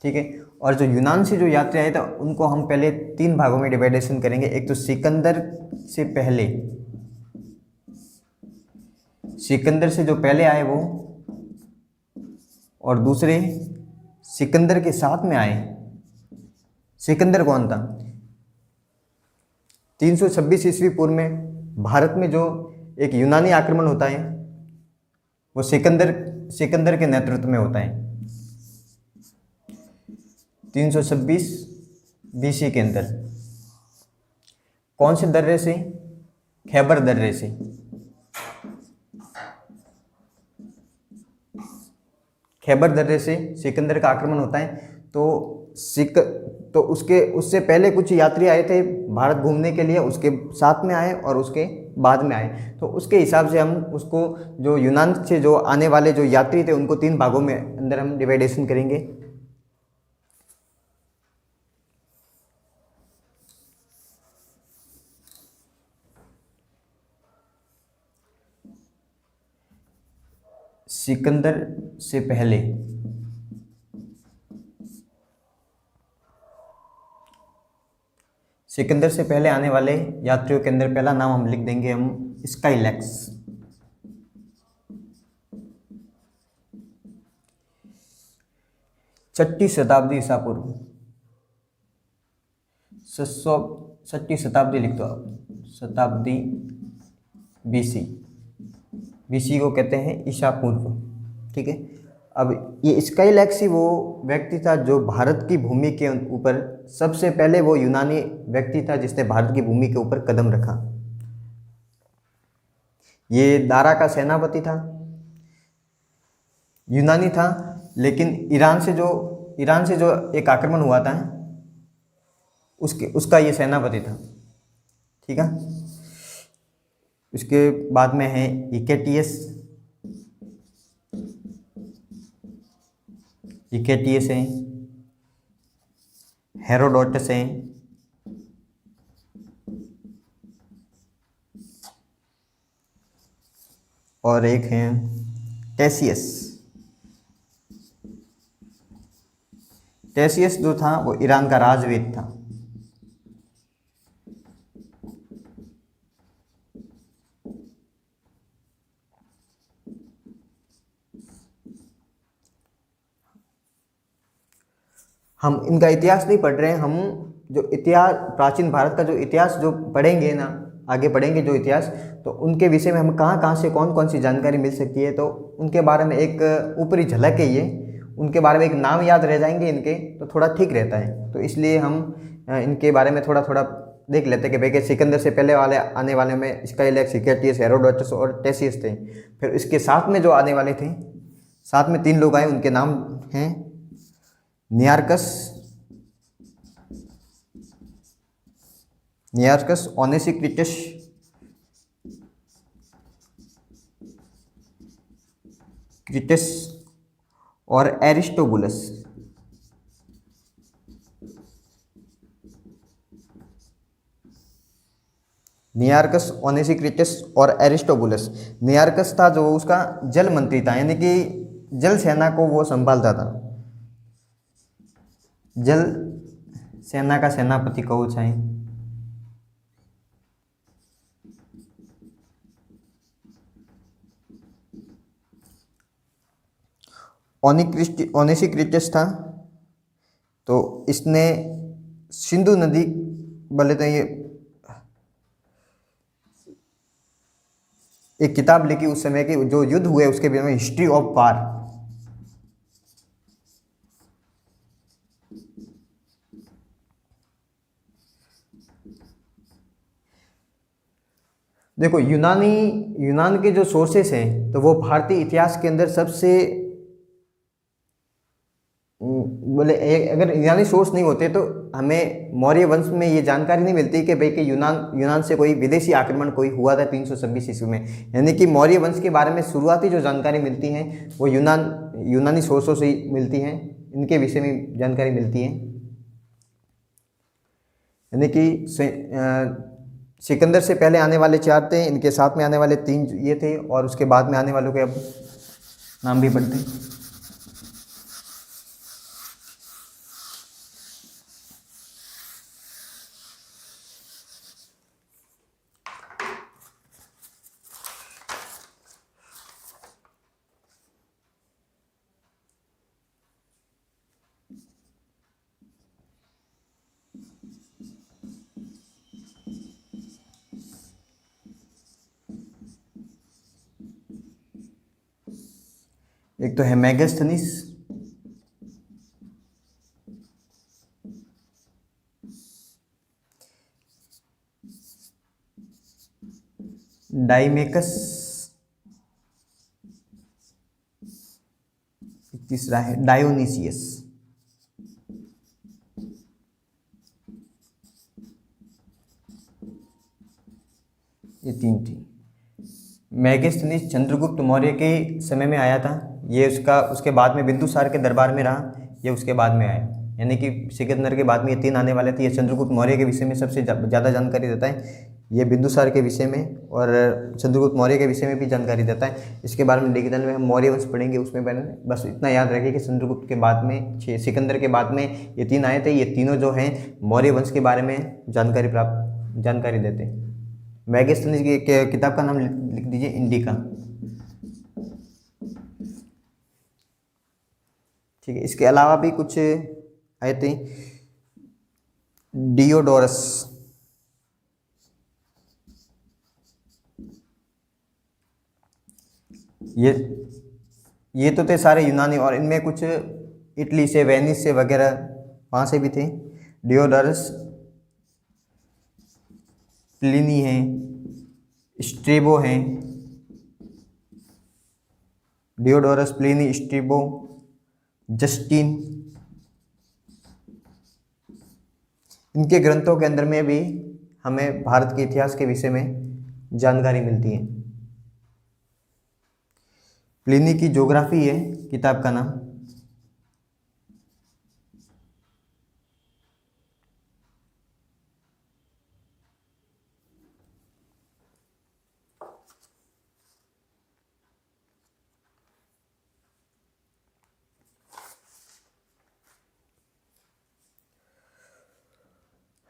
ठीक है, और जो यूनान से जो यात्री आए थे उनको हम पहले 3 भागों में डिवाइडेशन करेंगे। एक तो सिकंदर से पहले, सिकंदर से जो पहले आए वो, और दूसरे सिकंदर के साथ में आए। सिकंदर कौन था? 326 ईस्वी पूर्व में भारत में जो एक यूनानी आक्रमण होता है वो सिकंदर के नेतृत्व में होता है। 326 BC के अंदर कौन से दर्रे से? खैबर दर्रे से। खैबर दर्रे से सिकंदर का आक्रमण होता है। तो उससे पहले कुछ यात्री आए थे भारत घूमने के लिए, उसके साथ में आए और उसके बाद में आए। तो उसके हिसाब से हम उसको, जो यूनान से जो आने वाले जो यात्री थे उनको 3 भागों में अंदर हम डिवाइडेशन करेंगे। सिकंदर से पहले, सिकंदर से पहले आने वाले यात्रियों के अंदर पहला नाम हम लिख देंगे हम स्काईलैक्स। छठी शताब्दी ईसा पूर्व, 660 शताब्दी लिख दो आप, शताब्दी बीसी को कहते हैं ईसा पूर्व। ठीक है, अब ये स्काईलैक्स ही वो व्यक्ति था जो भारत की भूमि के ऊपर सबसे पहले, वो यूनानी व्यक्ति था जिसने भारत की भूमि के ऊपर कदम रखा। ये दारा का सेनापति था, यूनानी था, लेकिन ईरान से जो एक आक्रमण हुआ था उसका ये सेनापति था। ठीक है, इसके बाद में है इकेटियस है, हेरोडोटस है, और एक है टेसियस जो था वो ईरान का राजवेद था। हम इनका इतिहास नहीं पढ़ रहे हैं, हम जो इतिहास प्राचीन भारत का जो इतिहास जो पढ़ेंगे ना, आगे पढ़ेंगे जो इतिहास, तो उनके विषय में हम कहाँ कहाँ से कौन कौन सी जानकारी मिल सकती है, तो उनके बारे में एक ऊपरी झलक है ये, उनके बारे में एक नाम याद रह जाएंगे इनके, तो थोड़ा ठीक रहता है। तो इसलिए हम इनके बारे में थोड़ा थोड़ा देख लेते हैं कि भाई कि सिकंदर से पहले वाले आने वाले में स्काइलैक्स, हिकेटियस, हेरोडोटस और टेसियस थे। फिर इसके साथ में जो आने वाले थे, साथ में 3 लोग आए, उनके नाम हैं नियार्कस, ओनेसिक्रिटस, क्रिटस और एरिस्टोबुलस। नियार्कस, ओनेसिक्रिटस और एरिस्टोबुलस। नियार्कस था जो उसका जल मंत्री था, यानी कि जल सेना को वो संभालता था, जल सेना का सेनापति कहो चाहे। ओनेसिक्रिटस था, तो इसने सिंधु नदी, बोले तो ये एक किताब लिखी उस समय के जो युद्ध हुए उसके बारे में, हिस्ट्री ऑफ वार। देखो यूनान के जो सोर्सेस हैं, तो वो भारतीय इतिहास के अंदर सबसे बोले अगर यूनानी सोर्स नहीं होते तो हमें मौर्य वंश में ये जानकारी नहीं मिलती कि भाई कि यूनान से कोई विदेशी आक्रमण कोई हुआ था 326 ईस्वी में। यानी कि मौर्य वंश के बारे में शुरुआती जो जानकारी मिलती है वो यूनानी सोर्सों से ही मिलती हैं, इनके विषय में जानकारी मिलती है। यानी कि सिकंदर से पहले आने वाले 4 थे, इनके साथ में आने वाले 3 ये थे, और उसके बाद में आने वालों के अब नाम भी पढ़ते हैं। एक तो है मेगास्थनीस, डाइमेकस, तीसरा है डायोनीसियस। ये 3 थी। मेगास्थनीस चंद्रगुप्त मौर्य के समय में आया था, ये उसके बाद में बिंदुसार के दरबार में रहा, ये उसके बाद में आया। यानी कि सिकंदर के बाद में ये 3 आने वाले थे। ये चंद्रगुप्त मौर्य के विषय में सबसे ज़्यादा जानकारी देता है, ये बिंदुसार के विषय में और चंद्रगुप्त मौर्य के विषय में भी जानकारी देता है। इसके बारे में डिटेल में हम मौर्य वंश पढ़ेंगे, उसमें पहले बस इतना याद रखिए कि चंद्रगुप्त के बाद में सिकंदर के बाद में ये 3 आए थे। ये तीनों जो हैं मौर्य वंश के बारे में जानकारी देते हैं। मेगास्थनीस की किताब का नाम लिख दीजिए, इंडिका। ठीक है, इसके अलावा भी कुछ आए थे। डियोडोरस, ये तो थे सारे यूनानी, और इनमें कुछ इटली से, वेनिस से वगैरह वहाँ से भी थे। डियोडोरस, प्लिनी है, स्ट्रेबो हैं, डियोडोरस, प्लिनी, स्ट्रेबो, जस्टिन। इनके ग्रंथों के अंदर में भी हमें भारत के इतिहास के विषय में जानकारी मिलती है। प्लिनी की ज्योग्राफी है किताब का नाम।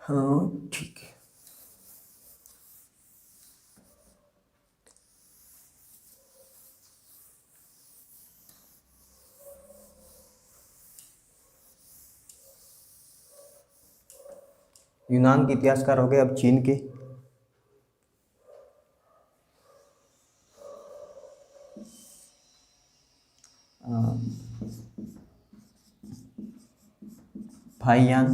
हाँ ठीक है। यूनान के इतिहासकार हो गए। अब चीन के, फाहियान,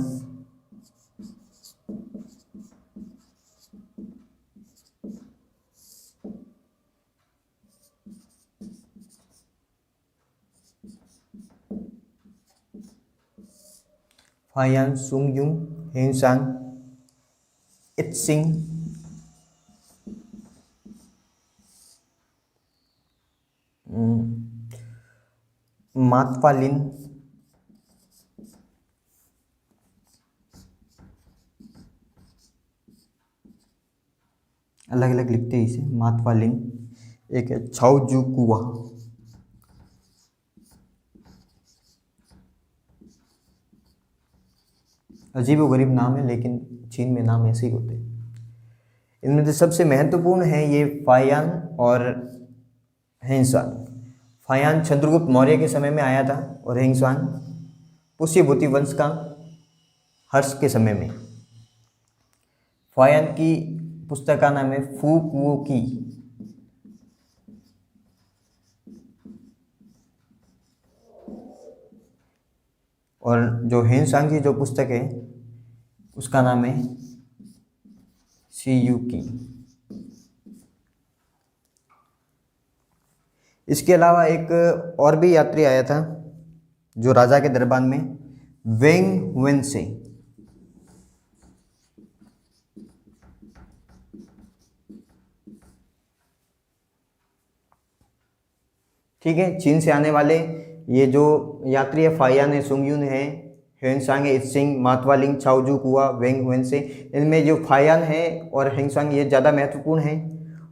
फाहियान, सुंगयुंग, हेनसांग, इत्सिंग, मातफालिन, अलग अलग लिखते हैं इसे, मातफालिन। एक है छाओजू कुआ, अजीब व गरीब नाम है लेकिन चीन में नाम ऐसे ही होते हैं। इनमें से सबसे महत्वपूर्ण है ये फाहियान और हेंगसांग। फाहियान चंद्रगुप्त मौर्य के समय में आया था और हेंगसांग पुष्यभूति वंश का हर्ष के समय में। फाहियान की पुस्तक का नाम है फू कुओ की, और जो हेनसांग की जो पुस्तक है उसका नाम है सी यू की। इसके अलावा एक और भी यात्री आया था जो राजा के दरबार में, वेंग वेनसे। ठीक है, चीन से आने वाले ये जो यात्री है, फाहियान है, सुंगयुन है, हेनसांग है, इत्सिंग, मातवालिंग, छाओजू कुआ, वेंग वेनसे। इनमें जो फाहियान है और हेनसांग ये ज़्यादा महत्वपूर्ण है,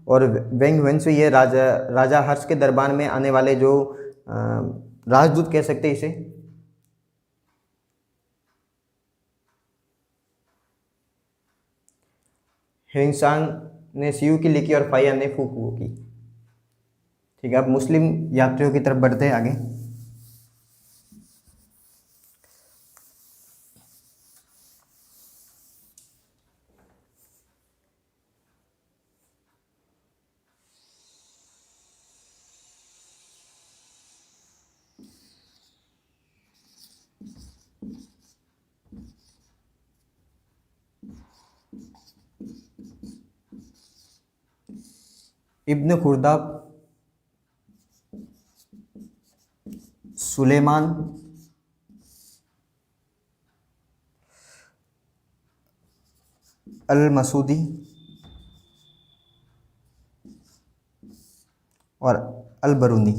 और वेंग वेनसे ये राजा हर्ष के दरबार में आने वाले जो राजदूत कह सकते हैं इसे। हेनसांग ने सीयू की लिखी और फाहियान ने फूकुओ की। ठीक है, अब मुस्लिम यात्रियों की तरफ बढ़ते हैं आगे। इब्न खुर्दाब, सुलेमान, अल मसूदी और अल बरूनी।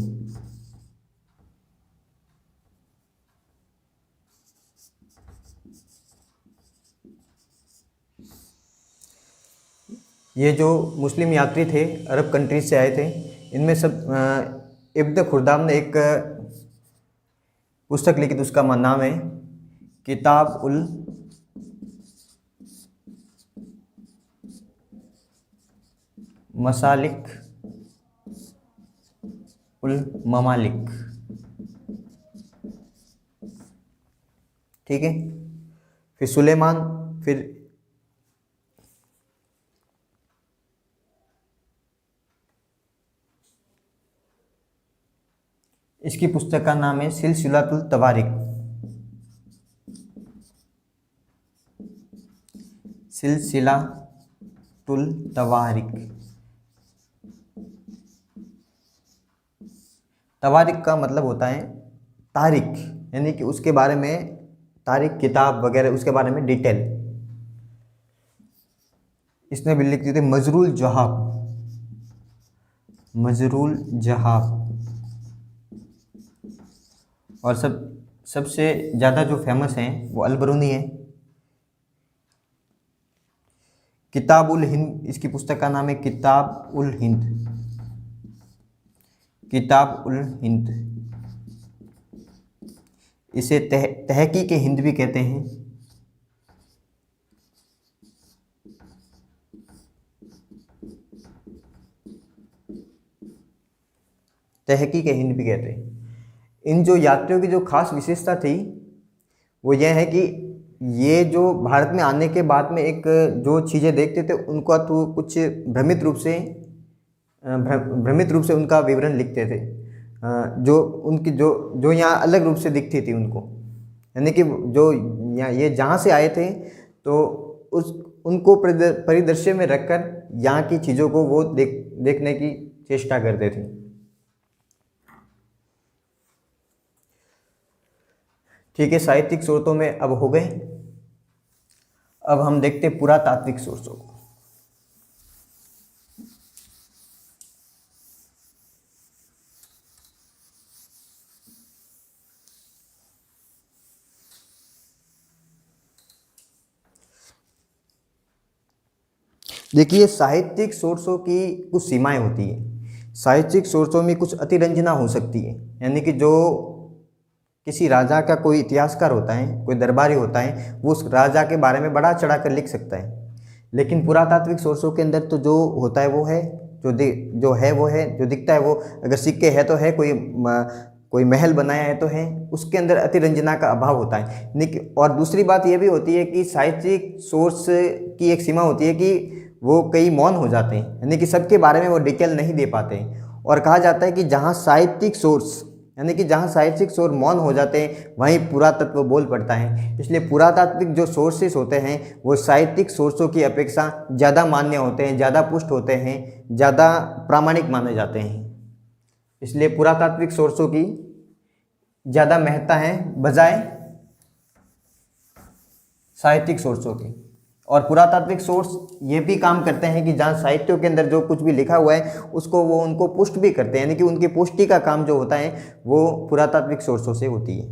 ये जो मुस्लिम यात्री थे अरब कंट्रीज से आए थे, इनमें सब इब्न खुर्दाम ने एक पुस्तक लिखी थी, उसका नाम है किताब उल मसालिक उल ममालिक। ठीक है, फिर सुलेमान, फिर इसकी पुस्तक का नाम है सिलसिलातुल तवारिक। सिलसिलातुल तवारिक। तवारिक का मतलब होता है तारीख, यानी कि उसके बारे में तारीख, किताब वगैरह उसके बारे में डिटेल। इसने भी लिख दी थी मजरूल जहाब, मजरूल जहाब। और सबसे ज़्यादा जो फेमस हैं वो अल बरूनी है। किताब उल हिंद, इसकी पुस्तक का नाम है किताब उल हिंद, किताब उल हिंद। इसे तहकीक हिंद भी कहते हैं। तहकीक हिंद भी कहते हैं। इन जो यात्रियों की जो खास विशेषता थी वो यह है कि ये जो भारत में आने के बाद में एक जो चीज़ें देखते थे उनका तो कुछ भ्रमित रूप से उनका विवरण लिखते थे, जो उनकी जो जो यहाँ अलग रूप से दिखती थी उनको, यानी कि जो यहाँ ये जहाँ से आए थे तो उस उनको परिदृश्य में रखकर यहाँ की चीज़ों को वो देखने की चेष्टा करते थे। ठीक है, साहित्यिक स्रोतों में अब हो गए। अब हम देखते पुरातात्विक स्रोतों को। देखिए, साहित्यिक सोर्सों की कुछ सीमाएं होती है। साहित्यिक सोर्सों में कुछ अतिरंजना हो सकती है, यानी कि जो किसी राजा का कोई इतिहासकार होता है, कोई दरबारी होता है, वो उस राजा के बारे में बड़ा चढ़ा कर लिख सकता है। लेकिन पुरातात्विक सोर्सों के अंदर तो जो होता है वो है, जो दिखता है वो, अगर सिक्के है तो है, कोई महल बनाया है तो है, उसके अंदर अतिरंजना का अभाव होता है। और दूसरी बात ये भी होती है कि साहित्यिक सोर्स की एक सीमा होती है कि वो कई मौन हो जाते हैं, यानी कि सबके बारे में वो डिटेल नहीं दे पाते। और कहा जाता है कि जहाँ साहित्यिक सोर्स मौन हो जाते हैं वहीं पुरातत्व बोल पड़ता है। इसलिए पुरातात्विक जो सोर्सेस होते हैं वो साहित्यिक सोर्सों की अपेक्षा ज़्यादा मान्य होते हैं, ज़्यादा पुष्ट होते हैं, ज़्यादा प्रामाणिक माने जाते हैं। इसलिए पुरातात्विक सोर्सों की ज़्यादा महत्ता है बजाय साहित्यिक सोर्सों की। और पुरातात्विक सोर्स ये भी काम करते हैं कि जहाँ साहित्यों के अंदर जो कुछ भी लिखा हुआ है उसको वो उनको पुष्ट भी करते हैं, यानी कि उनकी पुष्टि का काम जो होता है वो पुरातात्विक सोर्सों से होती है।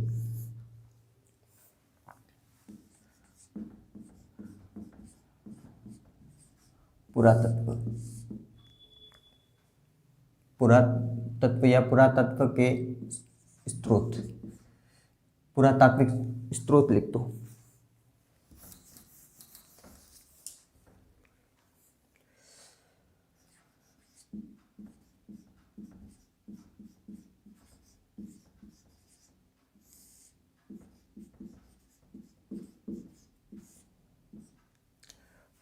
पुरातत्व या पुरातत्व के स्रोत, पुरातात्विक स्रोत लिख दो।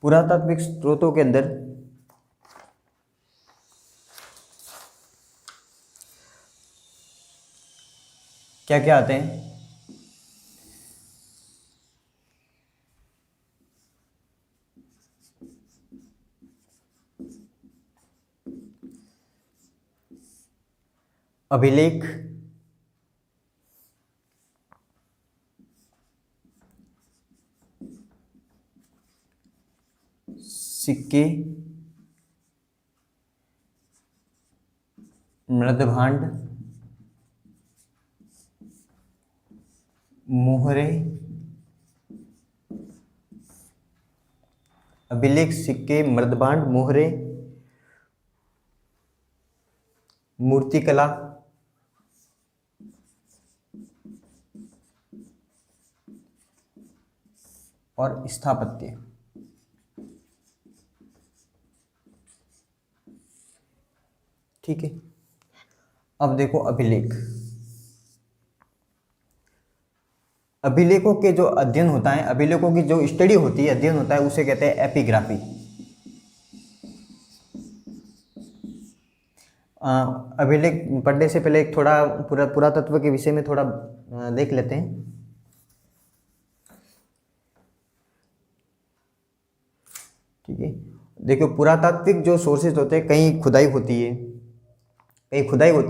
पुरातात्विक स्रोतों के अंदर क्या क्या आते हैं? अभिलेख, सिक्के, मृदभांड, मोहरे। अभिलेख, सिक्के, मृदभांड, मोहरे, मूर्तिकला, और स्थापत्य। ठीक है, अब देखो अभिलेख। अभिलेखों के जो अध्ययन होता है, अभिलेखों की जो स्टडी होती है, अध्ययन होता है, उसे कहते हैं एपिग्राफी। अभिलेख पढ़ने से पहले एक थोड़ा पुरातत्व के विषय में थोड़ा देख लेते हैं। ठीक है, देखो पुरातात्विक जो सोर्सेज होते हैं, कहीं खुदाई होती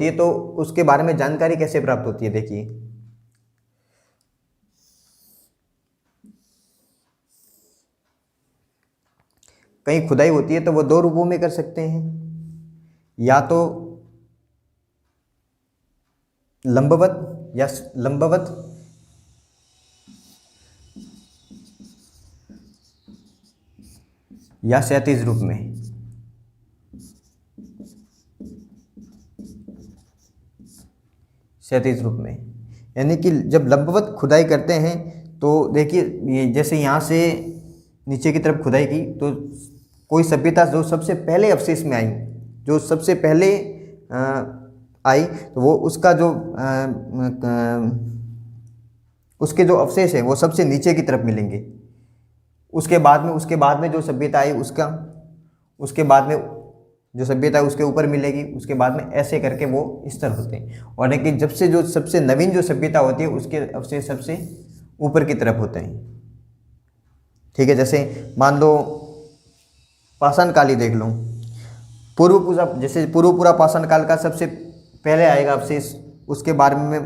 है तो उसके बारे में जानकारी कैसे प्राप्त होती है। देखिए, कहीं खुदाई होती है तो वो दो रूपों में कर सकते हैं, या तो लंबवत या क्षैतिज रूप में। क्षैतिज रूप में, यानी कि जब लंबवत खुदाई करते हैं तो देखिए, जैसे यहाँ से नीचे की तरफ खुदाई की तो कोई सभ्यता जो सबसे पहले अवशेष में आई, जो सबसे पहले आई, तो वो उसका जो उसके जो अवशेष है वो सबसे नीचे की तरफ मिलेंगे। उसके बाद में जो सभ्यता आई उसका, उसके बाद में जो सभ्यता है उसके ऊपर मिलेगी, उसके बाद में ऐसे करके वो स्तर होते हैं। और लेकिन जब से जो सबसे नवीन जो सभ्यता होती है उसके अवशेष सबसे ऊपर की तरफ होते हैं। ठीक है, जैसे मान लो पाषाण काल ही देख लो। पूर्व पूरा पाषाण काल का सबसे पहले आएगा अवशेष, उसके बाद में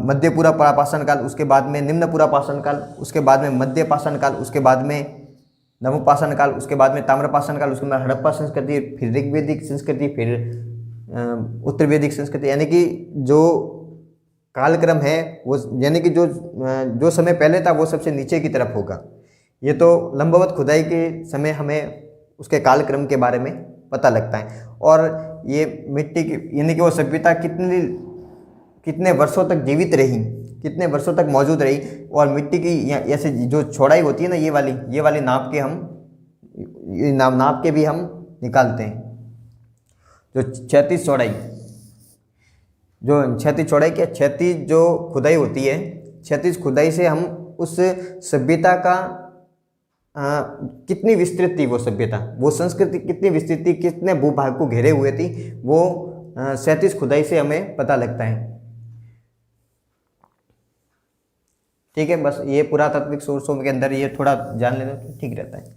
मध्य पूरा पाषाण काल, उसके बाद में निम्न पूरा पाषाण काल, उसके बाद में मध्य पाषाण काल, उसके बाद में नव पाषाण काल, उसके बाद में ताम्र पाषाण काल, उसके बाद हड़प्पा संस्कृति, फिर ऋग्वैदिक संस्कृति, फिर उत्तर वैदिक संस्कृति। यानी कि जो कालक्रम है वो, यानी कि जो समय पहले था वो सबसे नीचे की तरफ होगा। ये तो लंबवत खुदाई के समय हमें उसके कालक्रम के बारे में पता लगता है। और ये मिट्टी की, यानी कि वो सभ्यता कितने वर्षों तक जीवित रही, कितने वर्षों तक मौजूद रही। और मिट्टी की ऐसे जो चौड़ाई होती है ना, ये वाली नाप के हम, ये नाप के भी हम निकालते हैं। जो क्षैतिज चौड़ाई, क्या क्षैतिज जो खुदाई होती है, क्षैतिज खुदाई से हम उस सभ्यता का कितनी विस्तृत थी वो सभ्यता, वो संस्कृति कितनी विस्तृत थी, कितने भूभाग को घेरे हुए थी, वो क्षैतिज खुदाई से हमें पता लगता है। ठीक है, बस ये पुरातात्विक सोर्सों के अंदर ये थोड़ा जान लेना तो ठीक रहता है।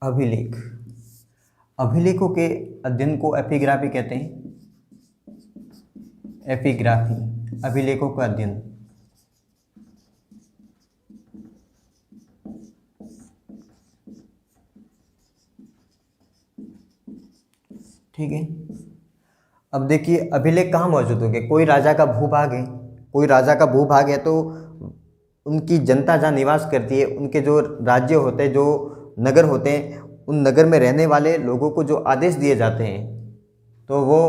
अभिलेख, अभिलेखों के अध्ययन को एपिग्राफी कहते हैं। एपिग्राफी, अभिलेखों का अध्ययन। ठीक है, अब देखिए अभिलेख कहाँ मौजूद होंगे। कोई राजा का भूभाग है तो उनकी जनता जहाँ निवास करती है, उनके जो राज्य होते हैं, जो नगर होते हैं, उन नगर में रहने वाले लोगों को जो आदेश दिए जाते हैं तो वो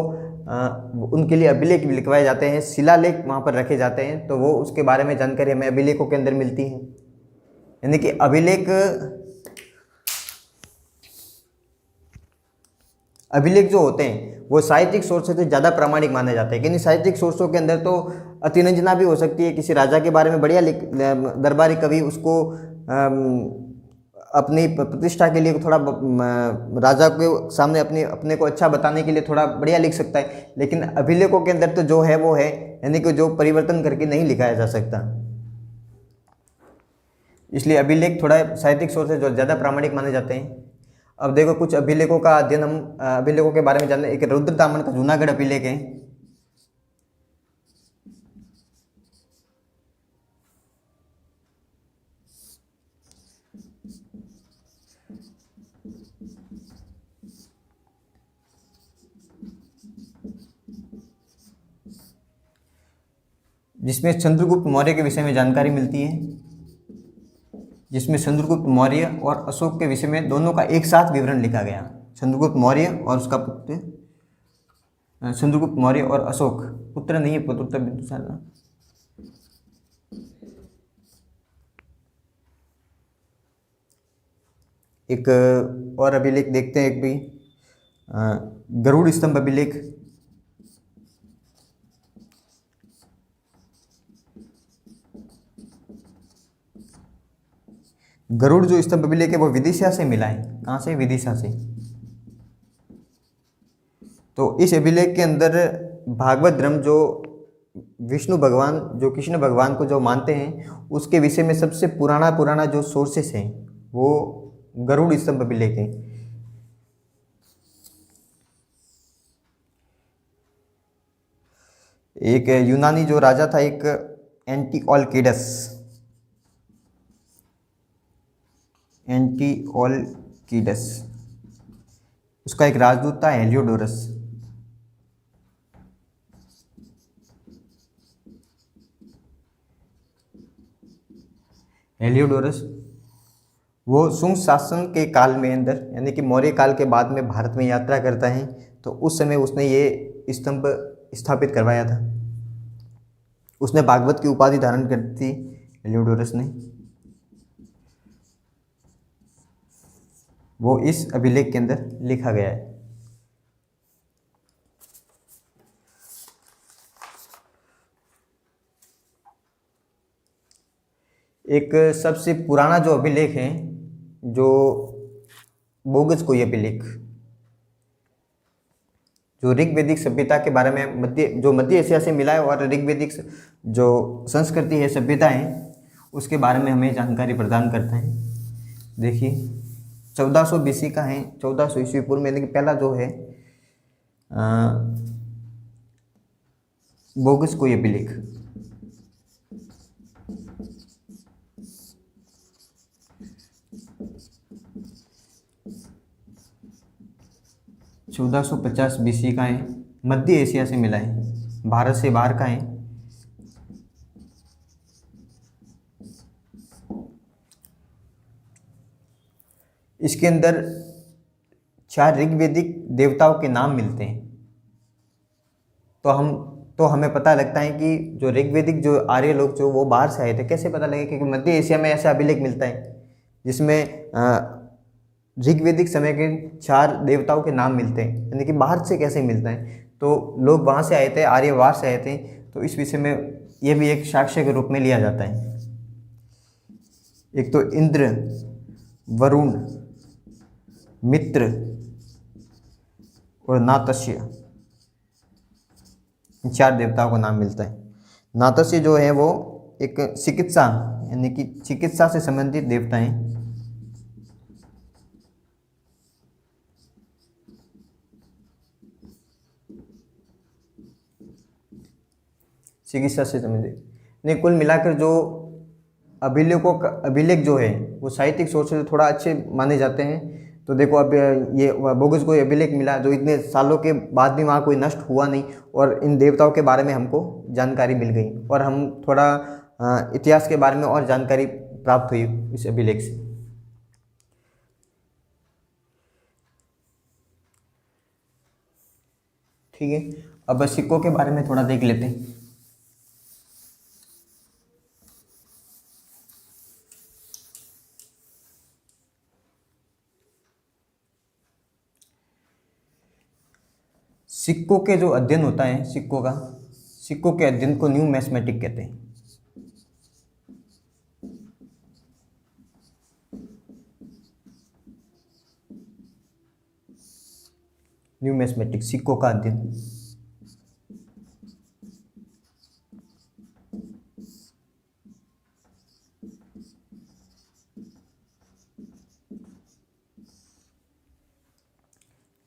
उनके लिए अभिलेख भी लिखवाए जाते हैं, शिलालेख वहाँ पर रखे जाते हैं। तो वो उसके बारे में जानकारी हमें अभिलेखों के अंदर मिलती है। यानी कि अभिलेख जो होते हैं वो साहित्यिक सोर्स से ज़्यादा प्रामाणिक माने जाते हैं। क्योंकि साहित्यिक सोर्सों के अंदर तो अतिरंजना भी हो सकती है। किसी राजा के बारे में बढ़िया दरबारी कवि उसको अपनी प्रतिष्ठा के लिए थोड़ा राजा के सामने अपने को अच्छा बताने के लिए थोड़ा बढ़िया लिख सकता है। लेकिन अभिलेखों के अंदर तो जो है वो है, यानी कि जो परिवर्तन करके नहीं लिखाया जा सकता। इसलिए अभिलेख थोड़ा साहित्यिक सोर्स से जो ज़्यादा प्रामाणिक माने जाते हैं। अब देखो कुछ अभिलेखों का अध्ययन, हम अभिलेखों के बारे में जानते हैं। एक रुद्रताम्र का जूनागढ़ अभिलेख है। जिसमें चंद्रगुप्त मौर्य के विषय में जानकारी मिलती है, जिसमें चंद्रगुप्त मौर्य और अशोक के विषय में दोनों का एक साथ विवरण लिखा गया। चंद्रगुप्त मौर्य और उसका पुत्र, चंद्रगुप्त मौर्य और अशोक, पुत्र नहीं है, पुत्र बिंदुसार। एक और अभिलेख देखते हैं, एक भी गरुड़ स्तंभ अभिलेख। गरुड़ जो स्तंभ अभिलेख है वो विदिशा से मिला है। कहाँ से? विदिशा से। तो इस अभिलेख के अंदर भागवत धर्म, जो विष्णु भगवान, जो कृष्ण भगवान को जो मानते हैं, उसके विषय में सबसे पुराना जो सोर्सेस हैं वो गरुड़ स्तंभ अभिलेख है। एक यूनानी जो राजा था, एक एंटीओलकीडस, उसका एक राजदूत था हेलियोडोरस। वो शुंग शासन के काल में अंदर, यानी कि मौर्य काल के बाद में भारत में यात्रा करता है। तो उस समय उसने ये स्तंभ स्थापित करवाया था। उसने भागवत की उपाधि धारण कर थी हेलियोडोरस ने। वो इस अभिलेख के अंदर लिखा गया है। एक सबसे पुराना जो अभिलेख है, जो बोगस कोई अभिलेख, जो ऋग्वेदिक सभ्यता के बारे में मध्य एशिया से मिला है और ऋग्वेदिक जो संस्कृति है, सभ्यता है, उसके बारे में हमें जानकारी प्रदान करता है। देखिए 1400 BC का है, 1400 ईस्वी पूर्व में। पहला जो है बोगस कोई अभिलेख, चौदह सौ 50 BC का है, मध्य एशिया से मिला है, भारत से बाहर का है। इसके अंदर 4 ऋग्वेदिक देवताओं के नाम मिलते हैं। तो हमें पता लगता है कि जो ऋग्वेदिक जो आर्य लोग जो वो बाहर से आए थे। कैसे पता लगे? क्योंकि मध्य एशिया में ऐसा अभिलेख मिलता है जिसमें ऋग्वेदिक समय के 4 देवताओं के नाम मिलते हैं, यानी कि बाहर से कैसे मिलता है? तो लोग वहाँ से आए थे, आर्य बाहर से आए थे, तो इस विषय में ये भी एक साक्ष्य के रूप में लिया जाता है। एक तो इंद्र, वरुण, मित्र और नातस्य, 4 देवताओं का नाम मिलता है। नातस्य जो है वो एक चिकित्सा, यानी कि चिकित्सा से संबंधित देवता हैं। चिकित्सा से संबंधित नहीं, कुल मिलाकर जो अभिलेख जो है वो साहित्यिक सोच से थोड़ा अच्छे माने जाते हैं। तो देखो अब ये बोगस को अभिलेख मिला जो इतने सालों के बाद भी वहाँ कोई नष्ट हुआ नहीं, और इन देवताओं के बारे में हमको जानकारी मिल गई, और हम थोड़ा इतिहास के बारे में और जानकारी प्राप्त हुई इस अभिलेख से। ठीक है, अब सिक्कों के बारे में थोड़ा देख लेते हैं। सिक्कों के जो अध्ययन होता है, सिक्कों के अध्ययन को न्यूमिस्मेटिक कहते हैं। न्यूमिस्मेटिक, सिक्कों का अध्ययन।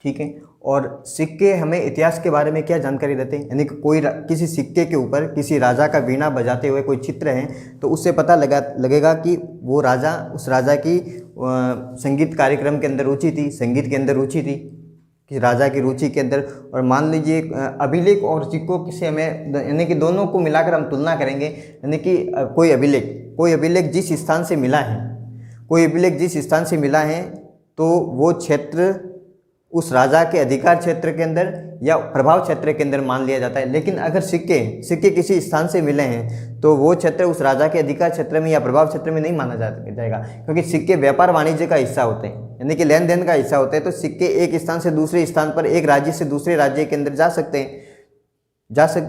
ठीक है, और सिक्के हमें इतिहास के बारे में क्या जानकारी देते हैं? यानी कि किसी सिक्के के ऊपर किसी राजा का वीणा बजाते हुए कोई चित्र है, तो उससे पता लगेगा कि वो राजा, उस राजा की संगीत कार्यक्रम के अंदर रुचि थी, संगीत के अंदर रुचि थी, कि राजा की रुचि के अंदर। और मान लीजिए अभिलेख और सिक्कों से हमें, यानी कि दोनों को मिलाकर हम तुलना करेंगे, यानी कि कोई अभिलेख जिस स्थान से मिला है, कोई अभिलेख जिस स्थान से मिला है, तो वो क्षेत्र उस राजा के अधिकार क्षेत्र के अंदर या प्रभाव क्षेत्र के अंदर मान लिया जाता है। लेकिन अगर सिक्के किसी स्थान से मिले हैं, तो वो क्षेत्र उस राजा के अधिकार क्षेत्र में या प्रभाव क्षेत्र में नहीं माना जाएगा, क्योंकि सिक्के व्यापार वाणिज्य का हिस्सा होते हैं, यानी कि लेन देन का हिस्सा होते हैं। तो सिक्के एक स्थान से दूसरे स्थान पर, एक राज्य से दूसरे राज्य के अंदर जा सकते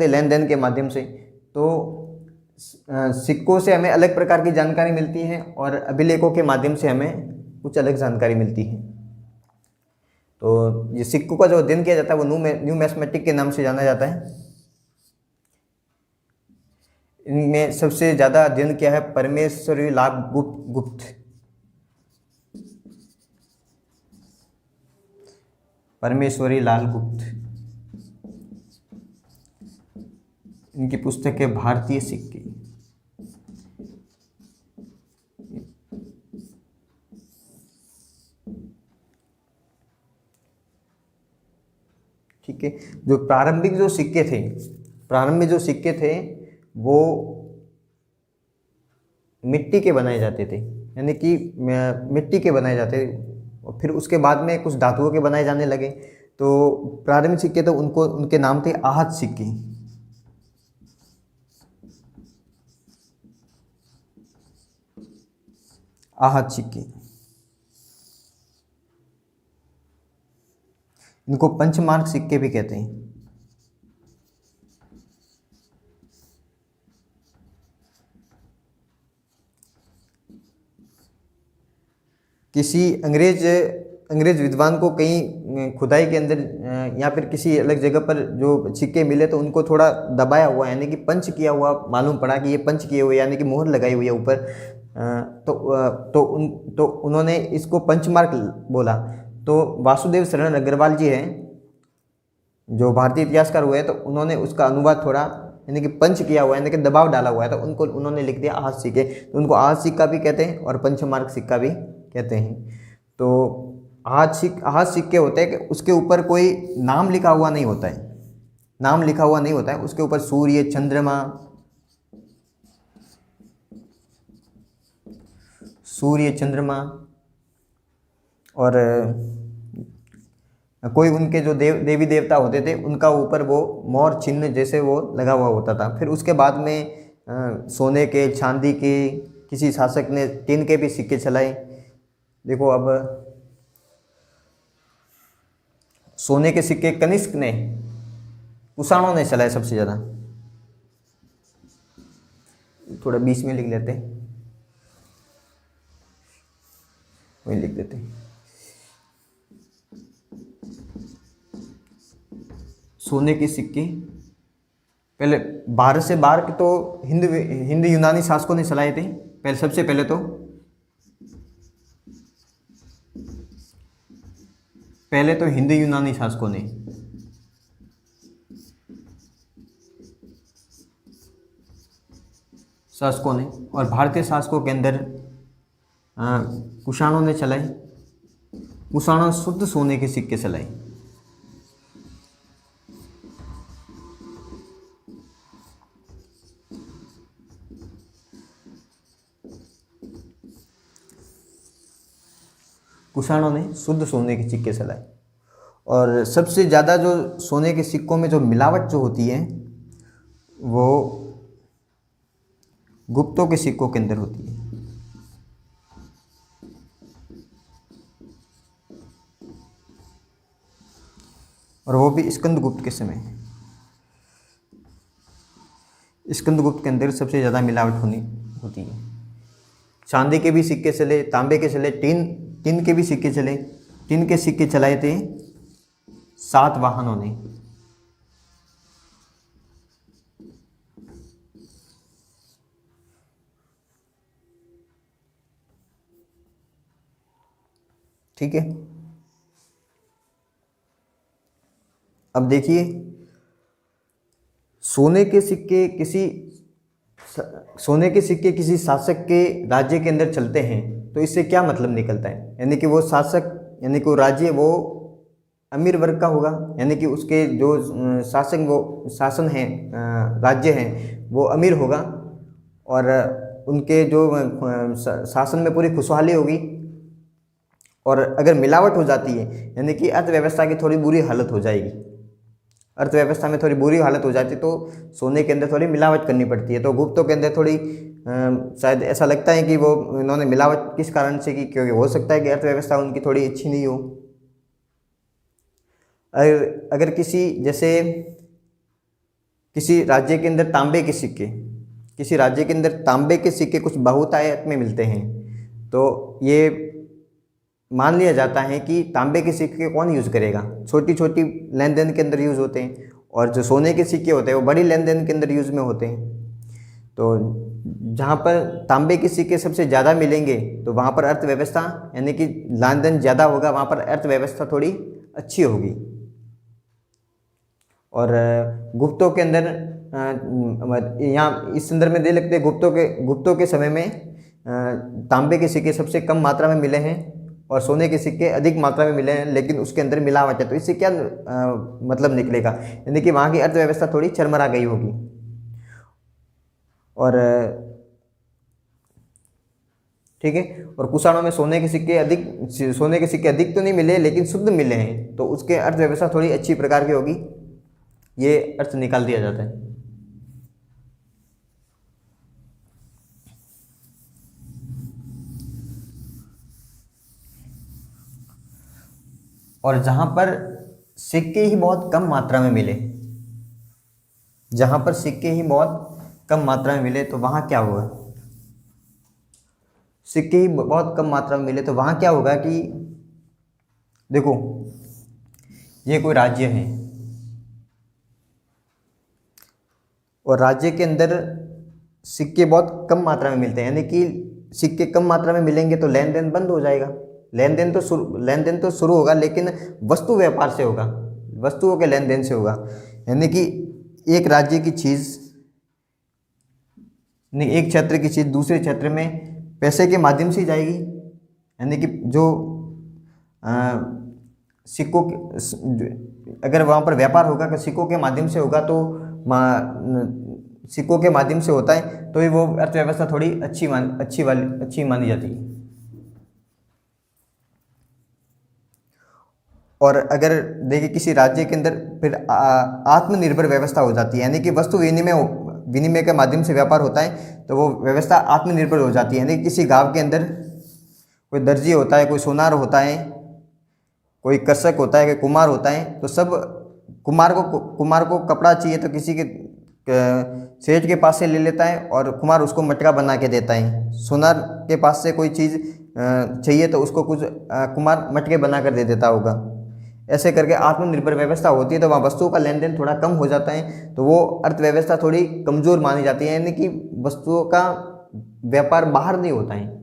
हैं लेन देन के माध्यम से। तो सिक्कों से हमें अलग प्रकार की जानकारी मिलती है, और अभिलेखों के माध्यम से हमें कुछ अलग जानकारी मिलती है। तो ये सिक्कों का जो अध्ययन किया जाता है वो न्यूमिस्मेटिक के नाम से जाना जाता है। इनमें सबसे ज़्यादा अध्ययन किया है परमेश्वरी लाल गुप्त। परमेश्वरी लाल गुप्त, इनकी पुस्तक है भारतीय सिक्के। ठीक है, जो प्रारंभिक जो सिक्के थे वो मिट्टी के बनाए जाते थे, यानी कि मिट्टी के बनाए जाते थे, और फिर उसके बाद में कुछ धातुओं के बनाए जाने लगे। तो प्रारंभिक सिक्के तो उनके नाम थे आहत सिक्के। आहत सिक्के, इनको पंचमार्क सिक्के भी कहते हैं। किसी अंग्रेज विद्वान को कहीं खुदाई के अंदर या फिर किसी अलग जगह पर जो सिक्के मिले तो उनको थोड़ा दबाया हुआ यानी कि पंच किया हुआ मालूम पड़ा कि ये पंच किए हुए यानी कि मोहर लगाई हुई है ऊपर। तो उन्होंने इसको पंचमार्क बोला। तो वासुदेव शरण अग्रवाल जी हैं जो भारतीय इतिहासकार हुए हैं, तो उन्होंने उसका अनुवाद थोड़ा यानी कि पंच किया हुआ यानी कि दबाव डाला हुआ है, तो उनको उन्होंने लिख दिया आहत सिक्के। तो उनको आहत सिक्का भी कहते हैं और पंचमार्क सिक्का भी कहते हैं। तो आहत सिक्के होते हैं कि उसके ऊपर कोई नाम लिखा हुआ नहीं होता है, नाम लिखा हुआ नहीं होता है, उसके ऊपर सूर्य, चंद्रमा, और कोई उनके जो देवी देवता होते थे उनका ऊपर वो मोर चिन्ह जैसे वो लगा हुआ होता था। फिर उसके बाद में सोने के, चांदी के, किसी शासक ने टिन के भी सिक्के चलाए। देखो अब सोने के सिक्के कनिष्क ने, कुषाणों ने चलाए सबसे ज़्यादा। थोड़ा बीच में लिख लेते, वही लिख देते। सोने के सिक्के पहले भारत से बाहर के तो हिंद यूनानी शासकों ने चलाए थे पहले, सबसे पहले तो हिंद यूनानी शासकों ने, और भारतीय शासकों के अंदर कुषाणों ने चलाए। कुषाणों शुद्ध सोने के सिक्के चलाए। कुषाणों ने शुद्ध सोने के सिक्के चलाए। और सबसे ज़्यादा जो सोने के सिक्कों में जो मिलावट जो होती है वो गुप्तों के सिक्कों के अंदर होती है। और वो भी स्कंदगुप्त के समय। स्कंदगुप्त के अंदर सबसे ज़्यादा मिलावट होती है। चांदी के भी सिक्के चले, तांबे के चले, टिन के भी सिक्के चले। टिन के सिक्के चलाए थे सातवाहनों ने। ठीक है, अब देखिए सोने के सिक्के किसी शासक के राज्य के अंदर चलते हैं तो इससे क्या मतलब निकलता है, यानी कि वो शासक यानी कि वो राज्य वो अमीर वर्ग का होगा, यानी कि उसके जो शासन है, राज्य हैं वो अमीर होगा और उनके जो शासन में पूरी खुशहाली होगी। और अगर मिलावट हो जाती है यानी कि अर्थव्यवस्था की थोड़ी बुरी हालत हो जाएगी, अर्थव्यवस्था में थोड़ी बुरी हालत हो जाती तो सोने के अंदर थोड़ी मिलावट करनी पड़ती है। तो गुप्तों के अंदर थोड़ी शायद ऐसा लगता है कि वो इन्होंने मिलावट किस कारण से की, क्योंकि हो सकता है कि अर्थव्यवस्था उनकी थोड़ी अच्छी नहीं हो। अगर किसी राज्य के अंदर तांबे के सिक्के कुछ बहुतायत में मिलते हैं तो ये मान लिया जाता है कि तांबे के सिक्के कौन यूज़ करेगा, छोटी छोटी लेन देन के अंदर यूज़ होते हैं, और जो सोने के सिक्के होते हैं वो बड़ी लेन देन के अंदर यूज़ में होते हैं। तो जहाँ पर तांबे के सिक्के सबसे ज़्यादा मिलेंगे तो वहाँ पर अर्थव्यवस्था यानी कि लेन देन ज़्यादा होगा, वहाँ पर अर्थव्यवस्था थोड़ी अच्छी होगी। और गुप्तों के अंदर यहाँ इस संदर्भ में दे लगते हैं गुप्तों के समय में तांबे के सिक्के सबसे कम मात्रा में मिले हैं और सोने के सिक्के अधिक मात्रा में मिले हैं, लेकिन उसके अंदर मिलावट है। तो इससे क्या मतलब निकलेगा, यानी कि वहाँ की अर्थव्यवस्था थोड़ी चरमरा गई होगी। और ठीक है, और कुषाणों में सोने के सिक्के अधिक तो नहीं मिले लेकिन शुद्ध मिले हैं, तो उसके अर्थव्यवस्था थोड़ी अच्छी प्रकार की होगी, ये अर्थ निकाल दिया जाता है। और जहाँ पर सिक्के ही बहुत कम मात्रा में मिले, जहाँ पर सिक्के ही बहुत कम मात्रा में मिले तो वहाँ क्या होगा, सिक्के ही बहुत कम मात्रा में मिले तो वहाँ क्या होगा कि देखो ये कोई राज्य है और राज्य के अंदर सिक्के बहुत कम मात्रा में मिलते हैं, यानी कि सिक्के कम मात्रा में मिलेंगे तो लेन देन बंद हो जाएगा। लेन देन तो शुरू होगा लेकिन वस्तु व्यापार से होगा, वस्तुओं के लेन देन से होगा। यानी कि एक राज्य की चीज़, नहीं एक क्षेत्र की चीज़ दूसरे क्षेत्र में पैसे के माध्यम से ही जाएगी। यानी कि जो सिक्कों अगर वहाँ पर व्यापार होगा कि सिक्कों के माध्यम से होगा तो सिक्कों के माध्यम से होता है तो ही वो अर्थव्यवस्था थोड़ी अच्छी मानी जाती है। और अगर देखिए किसी राज्य के अंदर फिर आत्मनिर्भर व्यवस्था हो जाती है, यानी कि वस्तु विनिमय के माध्यम से व्यापार होता है तो वो व्यवस्था आत्मनिर्भर हो जाती है। यानी कि किसी गांव के अंदर कोई दर्जी होता है, कोई सोनार होता है, कोई कृषक होता है, कोई कुम्हार होता है, तो सब कुम्हार को कपड़ा चाहिए तो किसी के सेठ के पास से ले लेता है और कुम्हार उसको मटका बना के देता है। सोनार के पास से कोई चीज़ चाहिए तो उसको कुछ कुम्हार मटके बना कर दे देता होगा। ऐसे करके आत्मनिर्भर व्यवस्था होती है तो वहाँ वस्तुओं का लेन देन थोड़ा कम हो जाता है तो वो अर्थव्यवस्था थोड़ी कमज़ोर मानी जाती है, यानी कि वस्तुओं का व्यापार बाहर नहीं होता है।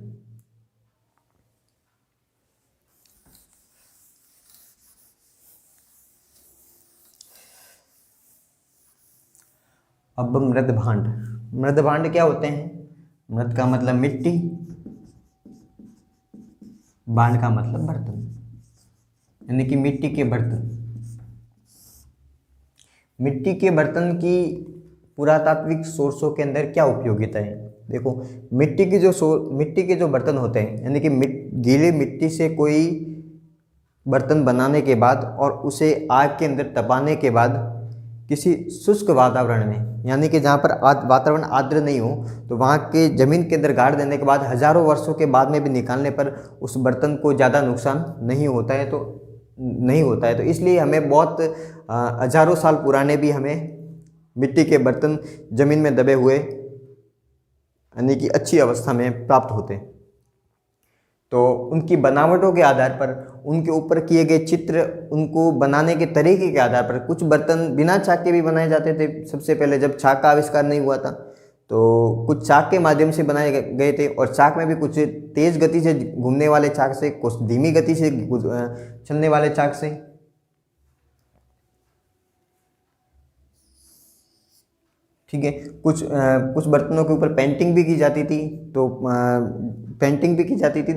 अब मृद भांड क्या होते हैं? मृद का मतलब मिट्टी, भांड का मतलब बर्तन, यानी कि मिट्टी के बर्तन। मिट्टी के बर्तन की पुरातात्विक सोर्सों के अंदर क्या उपयोगिता है? देखो मिट्टी के जो बर्तन होते हैं, यानी कि गीली मिट्टी से कोई बर्तन बनाने के बाद और उसे आग के अंदर तपाने के बाद किसी शुष्क वातावरण में, यानी कि जहाँ पर वातावरण आर्द्र नहीं हो, तो वहाँ के ज़मीन के अंदर गाड़ देने के बाद हज़ारों वर्षों के बाद में भी निकालने पर उस बर्तन को ज़्यादा नुकसान नहीं होता है। तो इसलिए हमें बहुत हज़ारों साल पुराने भी हमें मिट्टी के बर्तन ज़मीन में दबे हुए यानी कि अच्छी अवस्था में प्राप्त होते हैं। तो उनकी बनावटों के आधार पर, उनके ऊपर किए गए चित्र, उनको बनाने के तरीके के आधार पर कुछ बर्तन बिना चाक के भी बनाए जाते थे। सबसे पहले जब चाक का आविष्कार नहीं हुआ था तो कुछ चाक के माध्यम से बनाए गए थे, और चाक में भी कुछ तेज़ गति से घूमने वाले चाक से, कुछ धीमी गति से चलने वाले चाक से। ठीक है, कुछ बर्तनों के ऊपर पेंटिंग भी की जाती थी, तो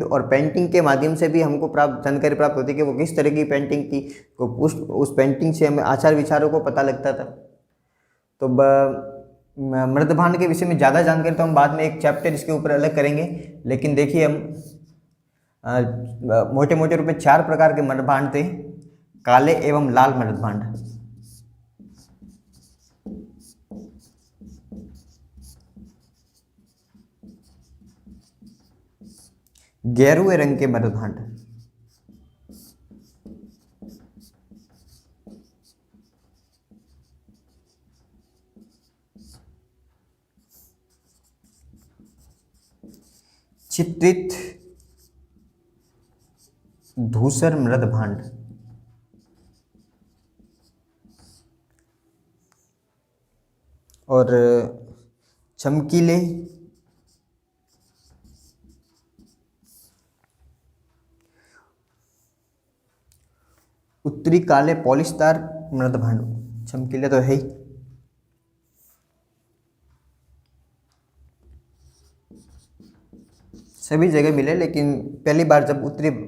और पेंटिंग के माध्यम से भी हमको जानकारी प्राप्त होती है कि वो किस तरह की पेंटिंग थी। तो उस पेंटिंग से हमें आचार विचारों को पता लगता था। तो मृदभांड के विषय में ज़्यादा जानकारी तो हम बाद में एक चैप्टर इसके ऊपर अलग करेंगे, लेकिन देखिए हम मोटे मोटे रूप में 4 प्रकार के मृदभांड थे। काले एवं लाल मृदभांड, गेरुए रंग के मृदभांड, चित्रित धूसर मृदभांड, और चमकीले उत्तरी काले पॉलिशदार मृदभांड। चमकीले तो है ही। सभी जगह मिले, लेकिन पहली बार जब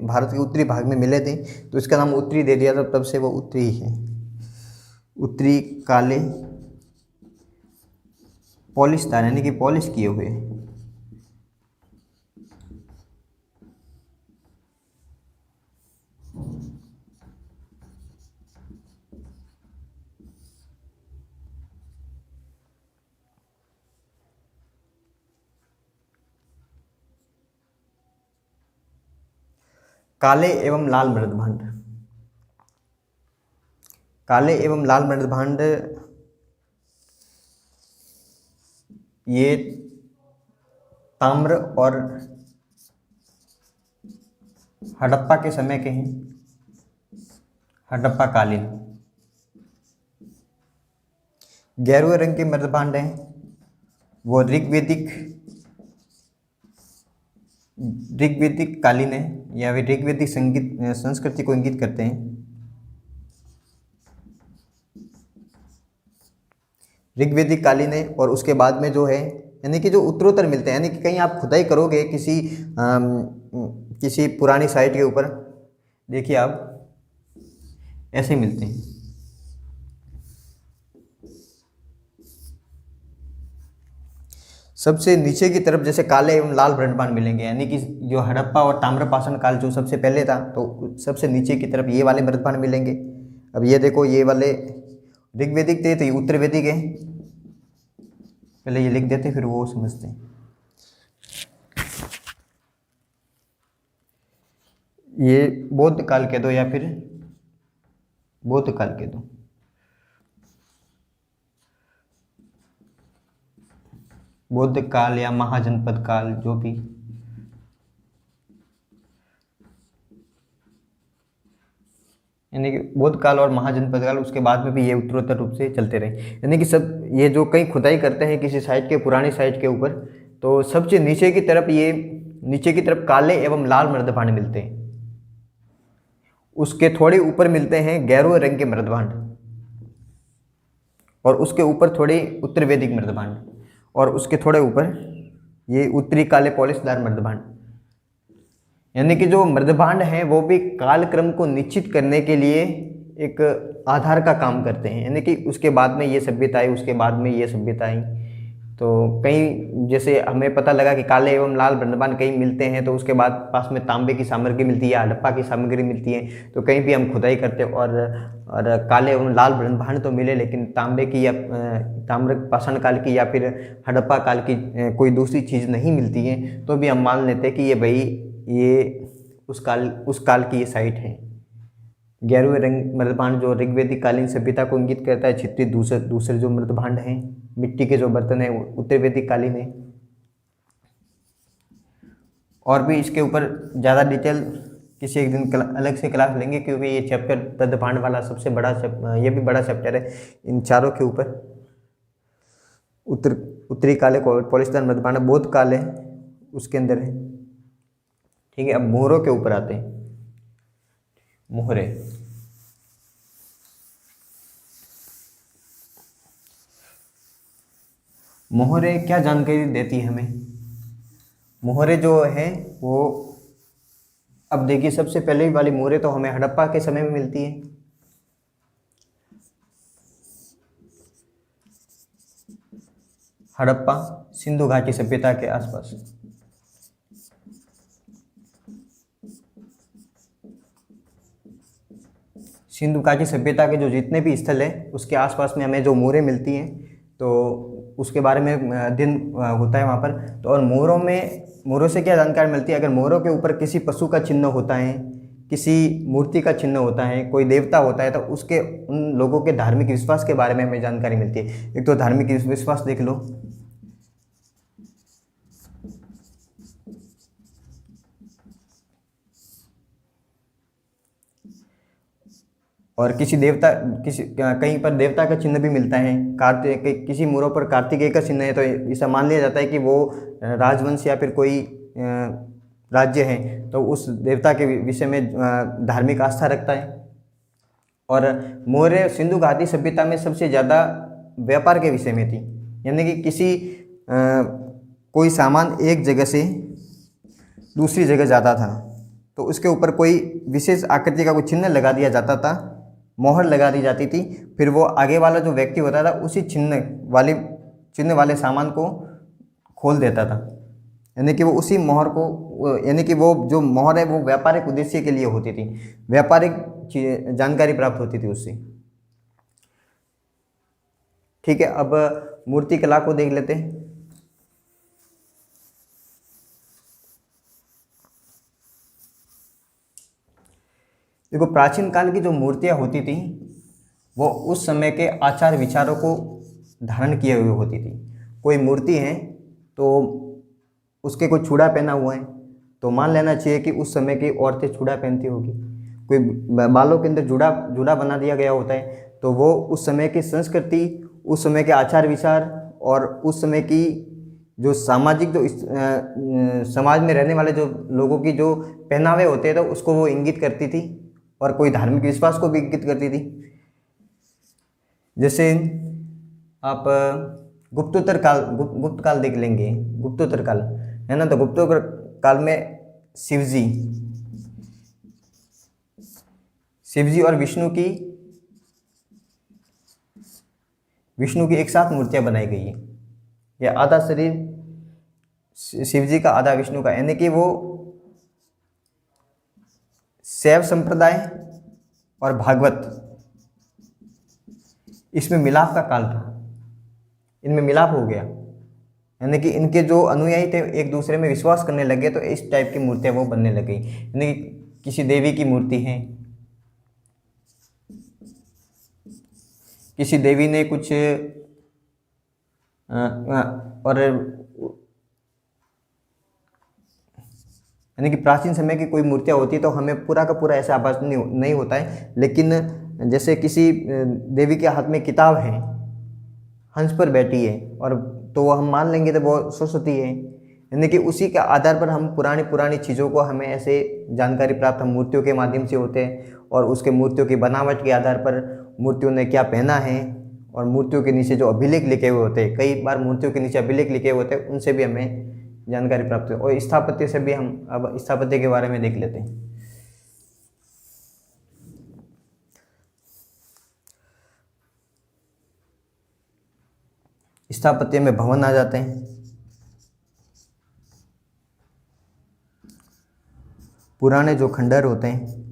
भारत के उत्तरी भाग में मिले थे तो इसका नाम उत्तरी दे दिया था, तब से वो उत्तरी ही है। उत्तरी काले पॉलिशदार, यानी कि पॉलिश किए हुए। काले एवं लाल मृदभांड, काले एवं लाल मृदभांड ये ताम्र और हड़प्पा के समय के हैं, हड़प्पा कालीन। गेरुए रंग के मृदभांड हैं वो ऋग्वेदिक कालीन है या वे ऋग्वेदिक संगीत संस्कृति को इंगित करते हैं। ऋग्वेदिक कालीन है और उसके बाद में जो है यानी कि जो उत्तरोत्तर मिलते हैं, यानी कि कहीं आप खुदाई करोगे किसी पुरानी साइट के ऊपर, देखिए आप ऐसे मिलते हैं। सबसे नीचे की तरफ जैसे काले एवं लाल मृदभांड मिलेंगे, यानी कि जो हड़प्पा और ताम्रपाषाण काल जो सबसे पहले था, तो सबसे नीचे की तरफ ये वाले मृदभांड मिलेंगे। अब ये देखो, ये वाले ऋग्वेदिक थे तो ये उत्तर वैदिक है, पहले ये लिख देते फिर वो समझते हैं। ये बौद्ध काल के दो या फिर बौद्ध काल के दो। बौद्ध काल या महाजनपद काल, जो भी, यानी कि बौद्ध काल और महाजनपद काल, उसके बाद में भी ये उत्तरोत्तर रूप से चलते रहे। यानी कि सब ये जो कहीं खुदाई करते हैं किसी साइट के, पुरानी साइट के ऊपर, तो सबसे नीचे की तरफ ये नीचे की तरफ काले एवं लाल मृदभांड मिलते हैं। उसके थोड़े ऊपर मिलते हैं गेरुए रंग के मृदभांड और उसके ऊपर थोड़े उत्तर वैदिक मृदभांड और उसके थोड़े ऊपर ये उत्तरी काले पॉलिशदार मृदभांड। यानी कि जो मृदभांड हैं वो भी कालक्रम को निश्चित करने के लिए एक आधार का काम करते हैं। यानी कि उसके बाद में ये सभ्यता आई, उसके बाद में ये सभ्यता आई। तो कहीं जैसे हमें पता लगा कि काले एवं लाल मृदभांड कहीं मिलते हैं, तो उसके बाद पास में तांबे की सामग्री मिलती है, हड़प्पा की सामग्री मिलती है, तो कहीं भी हम खुदाई करते और काले एवं लाल मृदभांड तो मिले, लेकिन तांबे की या ताम्रपाषाण काल की या फिर हड़प्पा काल की कोई दूसरी चीज़ नहीं मिलती है, तो भी हम मान लेते हैं कि ये भाई ये उस काल की ये साइट है। गेरुए रंग मृदभांड जो ऋग्वेदिक कालीन सभ्यता को इंगित करता है। छित्रित दूसरे जो मृदभांड हैं, मिट्टी के जो बर्तन हैं, उत्तर वैदिक कालीन है। और भी इसके ऊपर ज़्यादा डिटेल किसी एक दिन अलग से क्लास लेंगे, क्योंकि ये चैप्टर मृदभांड वाला सबसे बड़ा ये भी बड़ा चैप्टर है इन चारों के ऊपर। उत्तरी काले पॉलिशदार मृदभांड बौद्ध काल है, उसके अंदर है। ठीक है, अब मोहरों के ऊपर आते हैं। मोहरे, मोहरे क्या जानकारी देती है हमें? मोहरे जो है वो, अब देखिए, सबसे पहले वाली मोहरे तो हमें हड़प्पा के समय में मिलती है। हड़प्पा सिंधु घाटी सभ्यता के आसपास। सिंधु घाटी सभ्यता के जो जितने भी स्थल है उसके आसपास में हमें जो मोहरें मिलती हैं, तो उसके बारे में अध्ययन होता है वहाँ पर। तो और मोहरों से क्या जानकारी मिलती है? अगर मोहरों के ऊपर किसी पशु का चिन्ह होता है, किसी मूर्ति का चिन्ह होता है, कोई देवता होता है, तो उसके उन लोगों के धार्मिक विश्वास के बारे में हमें जानकारी मिलती है। एक तो धार्मिक विश्वास देख लो, और कहीं पर देवता का चिन्ह भी मिलता है। किसी मोहरों पर कार्तिकेय का चिन्ह है, तो ऐसा मान लिया जाता है कि वो राजवंश या फिर कोई राज्य है, तो उस देवता के विषय में धार्मिक आस्था रखता है। और मौर्य सिंधु घाटी सभ्यता में सबसे ज़्यादा व्यापार के विषय में थी। यानी कि कोई सामान एक जगह से दूसरी जगह जाता था, तो उसके ऊपर कोई विशेष आकृति का कोई चिन्ह लगा दिया जाता था, मोहर लगा दी जाती थी। फिर वो आगे वाला जो व्यक्ति होता था उसी चिन्ह वाले सामान को खोल देता था। यानी कि वो उसी मोहर को, यानी कि वो जो मोहर है वो व्यापारिक उद्देश्य के लिए होती थी, व्यापारिक जानकारी प्राप्त होती थी उससे। ठीक है, अब मूर्ति कला को देख लेते हैं। देखो, प्राचीन काल की जो मूर्तियाँ होती थी वो उस समय के आचार विचारों को धारण किए हुए होती थी। कोई मूर्ति है तो उसके कोई चूड़ा पहना हुआ है तो मान लेना चाहिए कि उस समय की औरतें चूड़ा पहनती होगी। कोई बालों के अंदर जूड़ा जूड़ा बना दिया गया होता है तो वो उस समय की संस्कृति, उस समय के आचार विचार और उस समय की जो सामाजिक जो समाज में रहने वाले जो लोगों की जो पहनावे होते हैं तो उसको वो इंगित करती थी और कोई धार्मिक विश्वास को भी इंगित करती थी। जैसे आप गुप्तोत्तर काल गुप्त काल देख लेंगे, गुप्तोत्तर काल है ना, तो गुप्तोत्तर काल में शिवजी और विष्णु की एक साथ मूर्तियां बनाई गई है। या आधा शरीर शिवजी का आधा विष्णु का, यानी कि वो शैव संप्रदाय और भागवत इसमें मिलाप का काल था, इनमें मिलाप हो गया, यानी कि इनके जो अनुयायी थे एक दूसरे में विश्वास करने लगे तो इस टाइप की मूर्तियां वो बनने लगी। यानी कि किसी देवी की मूर्ति है, किसी देवी ने कुछ और यानी कि प्राचीन समय की कोई मूर्तियाँ होती तो हमें पूरा का पूरा ऐसा आभास नहीं होता है, लेकिन जैसे किसी देवी के हाथ में किताब है, हंस पर बैठी है, और तो वो हम मान लेंगे तो वो सरस्वती है। यानी कि उसी के आधार पर हम पुरानी चीज़ों को हमें ऐसे जानकारी प्राप्त हम मूर्तियों के माध्यम से होते हैं, और उसके मूर्तियों की बनावट के आधार पर मूर्तियों ने क्या पहना है और मूर्तियों के नीचे जो अभिलेख लिखे हुए होते हैं, कई बार मूर्तियों के नीचे अभिलेख लिखे हुए होते हैं, उनसे भी हमें जानकारी प्राप्त हो। और स्थापत्य से भी हम अब स्थापत्य के बारे में देख लेते हैं। स्थापत्य में भवन आ जाते हैं। पुराने जो खंडहर होते हैं,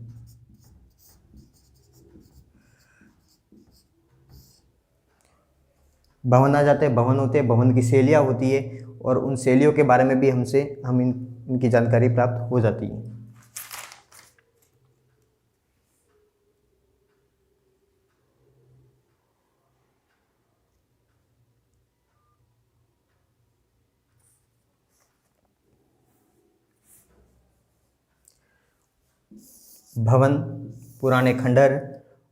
भवन आ जाते हैं। भवन होते हैं, भवन की शैलियाँ होती है, और उन शैलियों के बारे में भी हम इनकी जानकारी प्राप्त हो जाती है। भवन, पुराने खंडहर,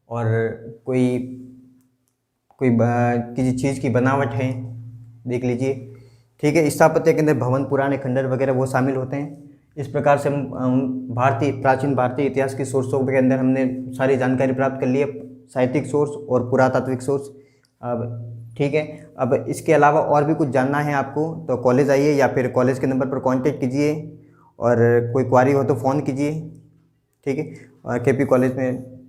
और किसी चीज़ की बनावट है, देख लीजिए, ठीक है। स्थापत्य के अंदर भवन, पुराने खंडहर वगैरह वो शामिल होते हैं। इस प्रकार से हम प्राचीन भारतीय इतिहास के सोर्सों के अंदर हमने सारी जानकारी प्राप्त कर ली है, साहित्यिक सोर्स और पुरातात्विक सोर्स। अब ठीक है, अब इसके अलावा और भी कुछ जानना है आपको तो कॉलेज आइए, या फिर कॉलेज के नंबर पर कांटेक्ट कीजिए, और कोई क्वारी हो तो फ़ोन कीजिए, ठीक है। और केपी कॉलेज में